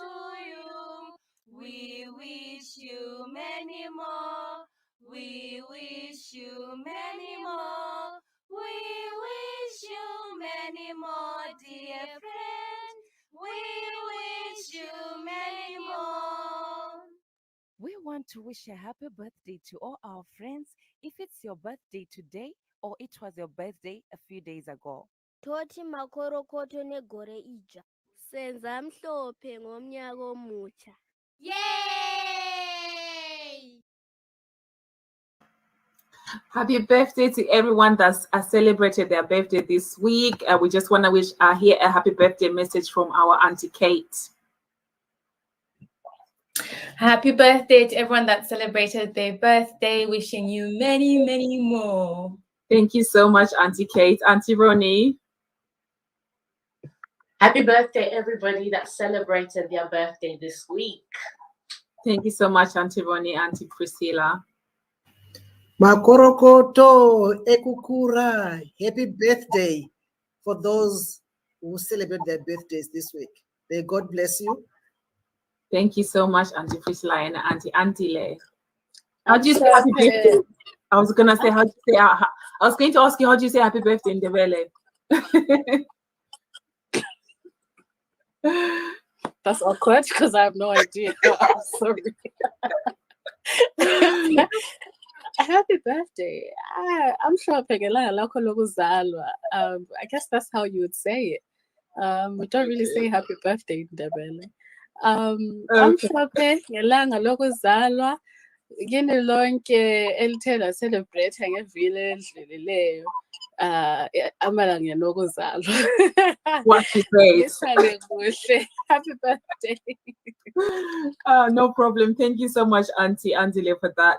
you. We wish you many more. We wish you many more. We wish you many more, dear friend. We wish you many more. We want to wish a happy birthday to all our friends, if it's your birthday today or it was your birthday a few days ago. Toti makorokoto negore ija. Senza mhlophe ngomnyaka omutsha. Yay! Happy birthday to everyone that's celebrated their birthday this week. We just want to wish here a happy birthday message from our Auntie Kate. Happy birthday to everyone that celebrated their birthday. Wishing you many, many more. Thank you so much, Auntie Kate. Auntie Ronnie. Happy birthday, everybody that celebrated their birthday this week. Thank you so much, Auntie Ronnie, Auntie Priscilla. Makorokoto ekukura. Happy birthday for those who celebrate their birthdays this week. May God bless you. Thank you so much, Auntie Priscilla and Auntie Andile. How do you say happy birthday? I was gonna say how do you say. I was going to ask you how do you say happy birthday in Ndebele. That's awkward because I have no idea. I'm sorry. Happy birthday. I'm sure I guess that's how you would say it. We don't really say happy birthday in Ndebele. Amhlophe ngelanga lokuzalwa kini lonke elithe laselebrate ngevili elidlulileyo amalangeni okuzalwa. What she said. Nisale kuhle. Happy birthday. No problem. Thank you so much, Auntie Andile, for that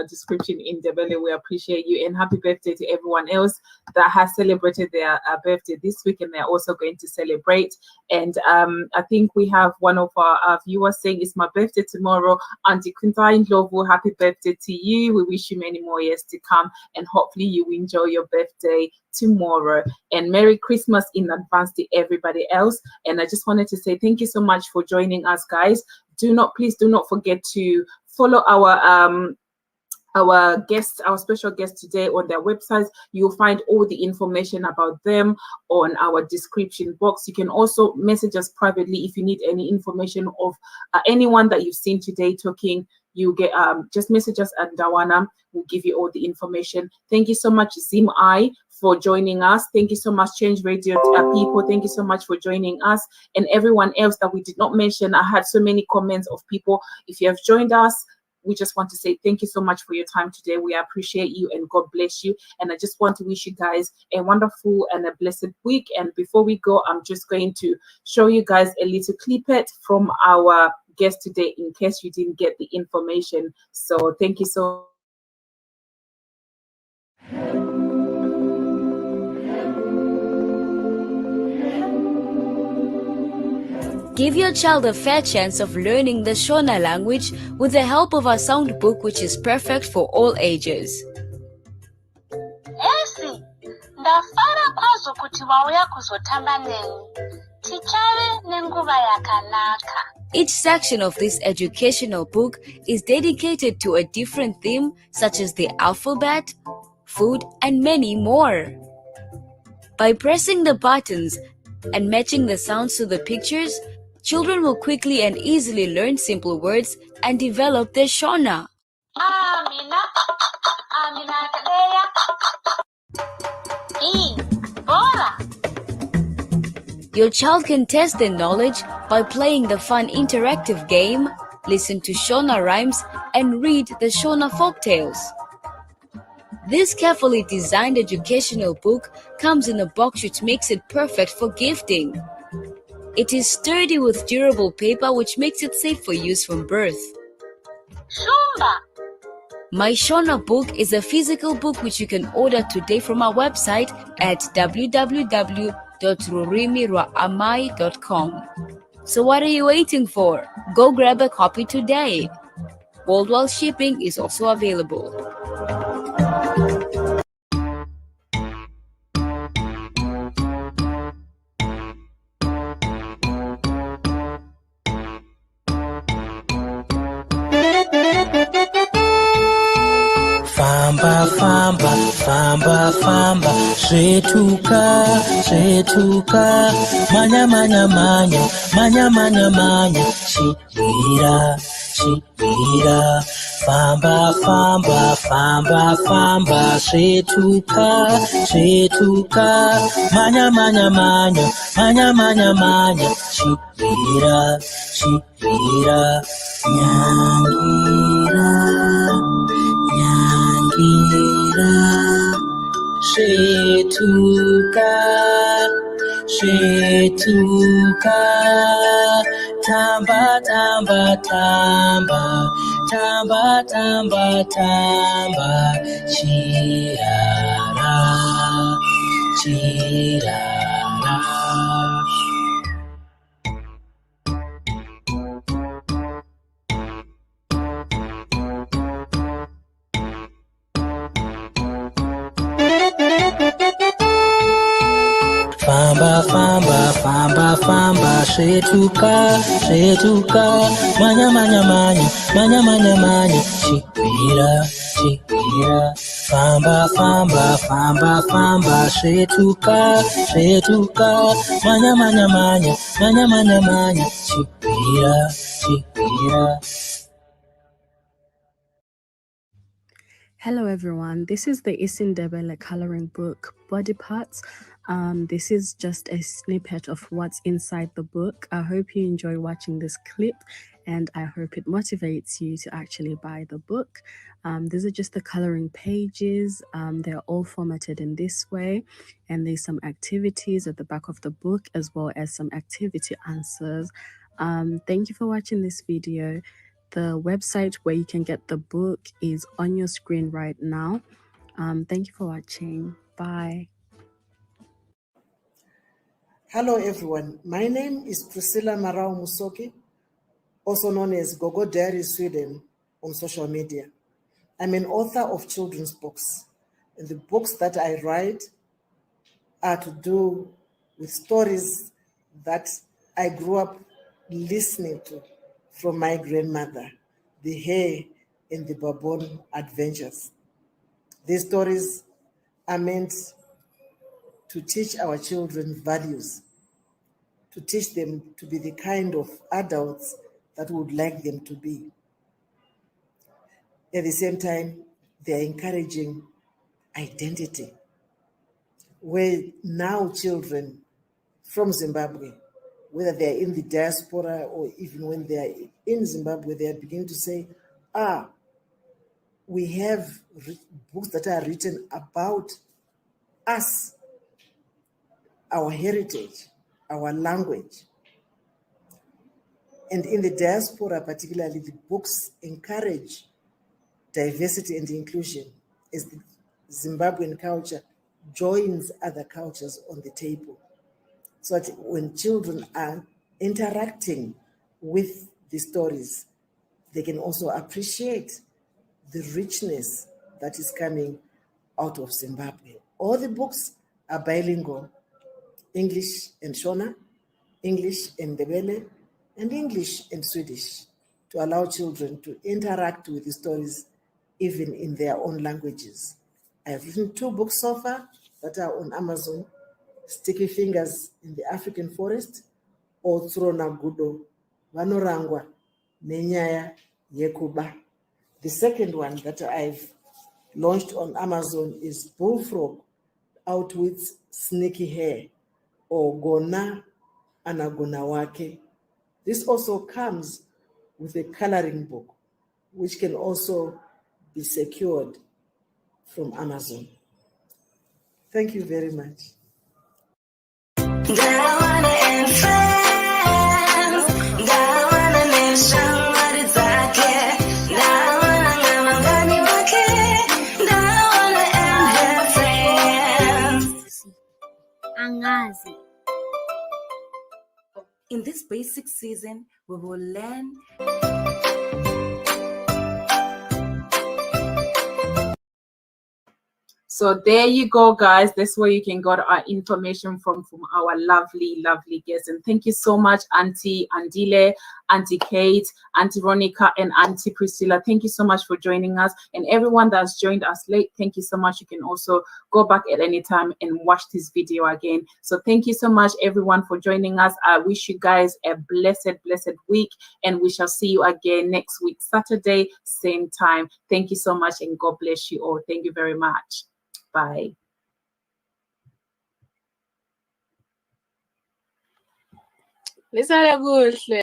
description in Ndebele. We appreciate you, and happy birthday to everyone else that has celebrated their birthday this week, and they're also going to celebrate. And I think we have one of our viewers saying it's my birthday tomorrow. Auntie Kuntai Ndlovu, happy birthday to you. We wish you many more years to come, and hopefully you enjoy your birthday tomorrow. And Merry Christmas in advance to everybody else. And I just wanted to say thank you so much for joining us, guys. Please do not forget to follow our guests, our special guests today on their websites. You'll find all the information about them on our description box. You can also message us privately if you need any information of anyone that you've seen today talking. You get just message us at Ndawana. We'll give you all the information. Thank you so much, Zim for joining us. Thank you so much, Change Radio people. Thank you so much for joining us, and everyone else that we did not mention. I had so many comments of people. If you have joined us, we just want to say thank you so much for your time today. We appreciate you, and God bless you. And I just want to wish you guys a wonderful and a blessed week. And before we go, I'm just going to show you guys a little clipet from our guest today in case you didn't get the information. So thank you so Give your child a fair chance of learning the Shona language with the help of our sound book, which is perfect for all ages. Esi, ndafara kwazo kuti wauya kuzotamba neni. Tichave nenguva yakanaka. Each section of this educational book is dedicated to a different theme, such as the alphabet, food, and many more. By pressing the buttons and matching the sounds to the pictures, children will quickly and easily learn simple words and develop their Shona. Amina Bora. Your child can test their knowledge by playing the fun interactive game, listen to Shona rhymes, and read the Shona folktales. This carefully designed educational book comes in a box which makes it perfect for gifting. It is sturdy with durable paper which makes it safe for use from birth. Shumba. My Shona book is a physical book which you can order today from our website at www.rurimiraamai.com. So what are you waiting for? Go grab a copy today. Worldwide shipping is also available. Famba, famba, famba, famba, shetuka, shetuka, manya, manya, manya, manya, manya, manya, shira, shira, famba, famba, famba, famba, shetuka, shetuka, manya, manya, manya, manya, manya, manya, shira, shira, nyangira. Nyangira, shetuka, shetuka, tamba, tamba, tamba, tamba, tamba, tamba, chirara, chirara. Famba, famba, famba, famba, shetuka, shetuka, manya, manya, manya, manya, manya, manya, shikira, shikira. Famba, famba, famba, famba, shetuka, shetuka, manya, manya, manya, manya, manya, manya, shikira, shikira. Hello everyone, this is the Ndebele coloring book, Body Parts. This is just a snippet of what's inside the book. I hope you enjoy watching this clip and I hope it motivates you to actually buy the book. These are just the coloring pages. They're all formatted in this way, and there's some activities at the back of the book as well as some activity answers. Thank you for watching this video. The website where you can get the book is on your screen right now. Thank you for watching. Bye. Hello everyone, my name is Priscilla Marawu Musoki, also known as Gogo Diaries Sweden on social media. I'm an author of children's books, and the books that I write are to do with stories that I grew up listening to from my grandmother, the Hare and the Baboon Adventures. These stories are meant to teach our children values, to teach them to be the kind of adults that we would like them to be. At the same time, they are encouraging identity, where now children from Zimbabwe, whether they are in the diaspora or even when they are in Zimbabwe, they are beginning to say, we have books that are written about us, our heritage, our language. And in the diaspora particularly, the books encourage diversity and inclusion as the Zimbabwean culture joins other cultures on the table. So that when children are interacting with the stories, they can also appreciate the richness that is coming out of Zimbabwe. All the books are bilingual, English and Shona, English and Ndebele, and English and Swedish, to allow children to interact with the stories even in their own languages. I have written 2 books so far that are on Amazon, Sticky Fingers in the African Forest, or Tsrona Gudo, Vanorangwa, Nenyaya Yekuba. The second one that I've launched on Amazon is Bullfrog Outwits Sneaky Hair, or Gona Anagona Wake. This also comes with a coloring book, which can also be secured from Amazon. Thank you very much. Ndawana and Friends, Ndawana nation wari zake, Ndawana ngavangani wake, Ndawana and her friends. Angazi. In this basic season, we will learn So there you go, guys. That's where you can get our information from our lovely, lovely guests. And thank you so much, Auntie Andile, Auntie Kate, Auntie Ronica, and Auntie Priscilla. Thank you so much for joining us. And everyone that's joined us late, thank you so much. You can also go back at any time and watch this video again. So thank you so much, everyone, for joining us. I wish you guys a blessed, blessed week. And we shall see you again next week, Saturday, same time. Thank you so much, and God bless you all. Thank you very much. Bye. Lisale kuhle.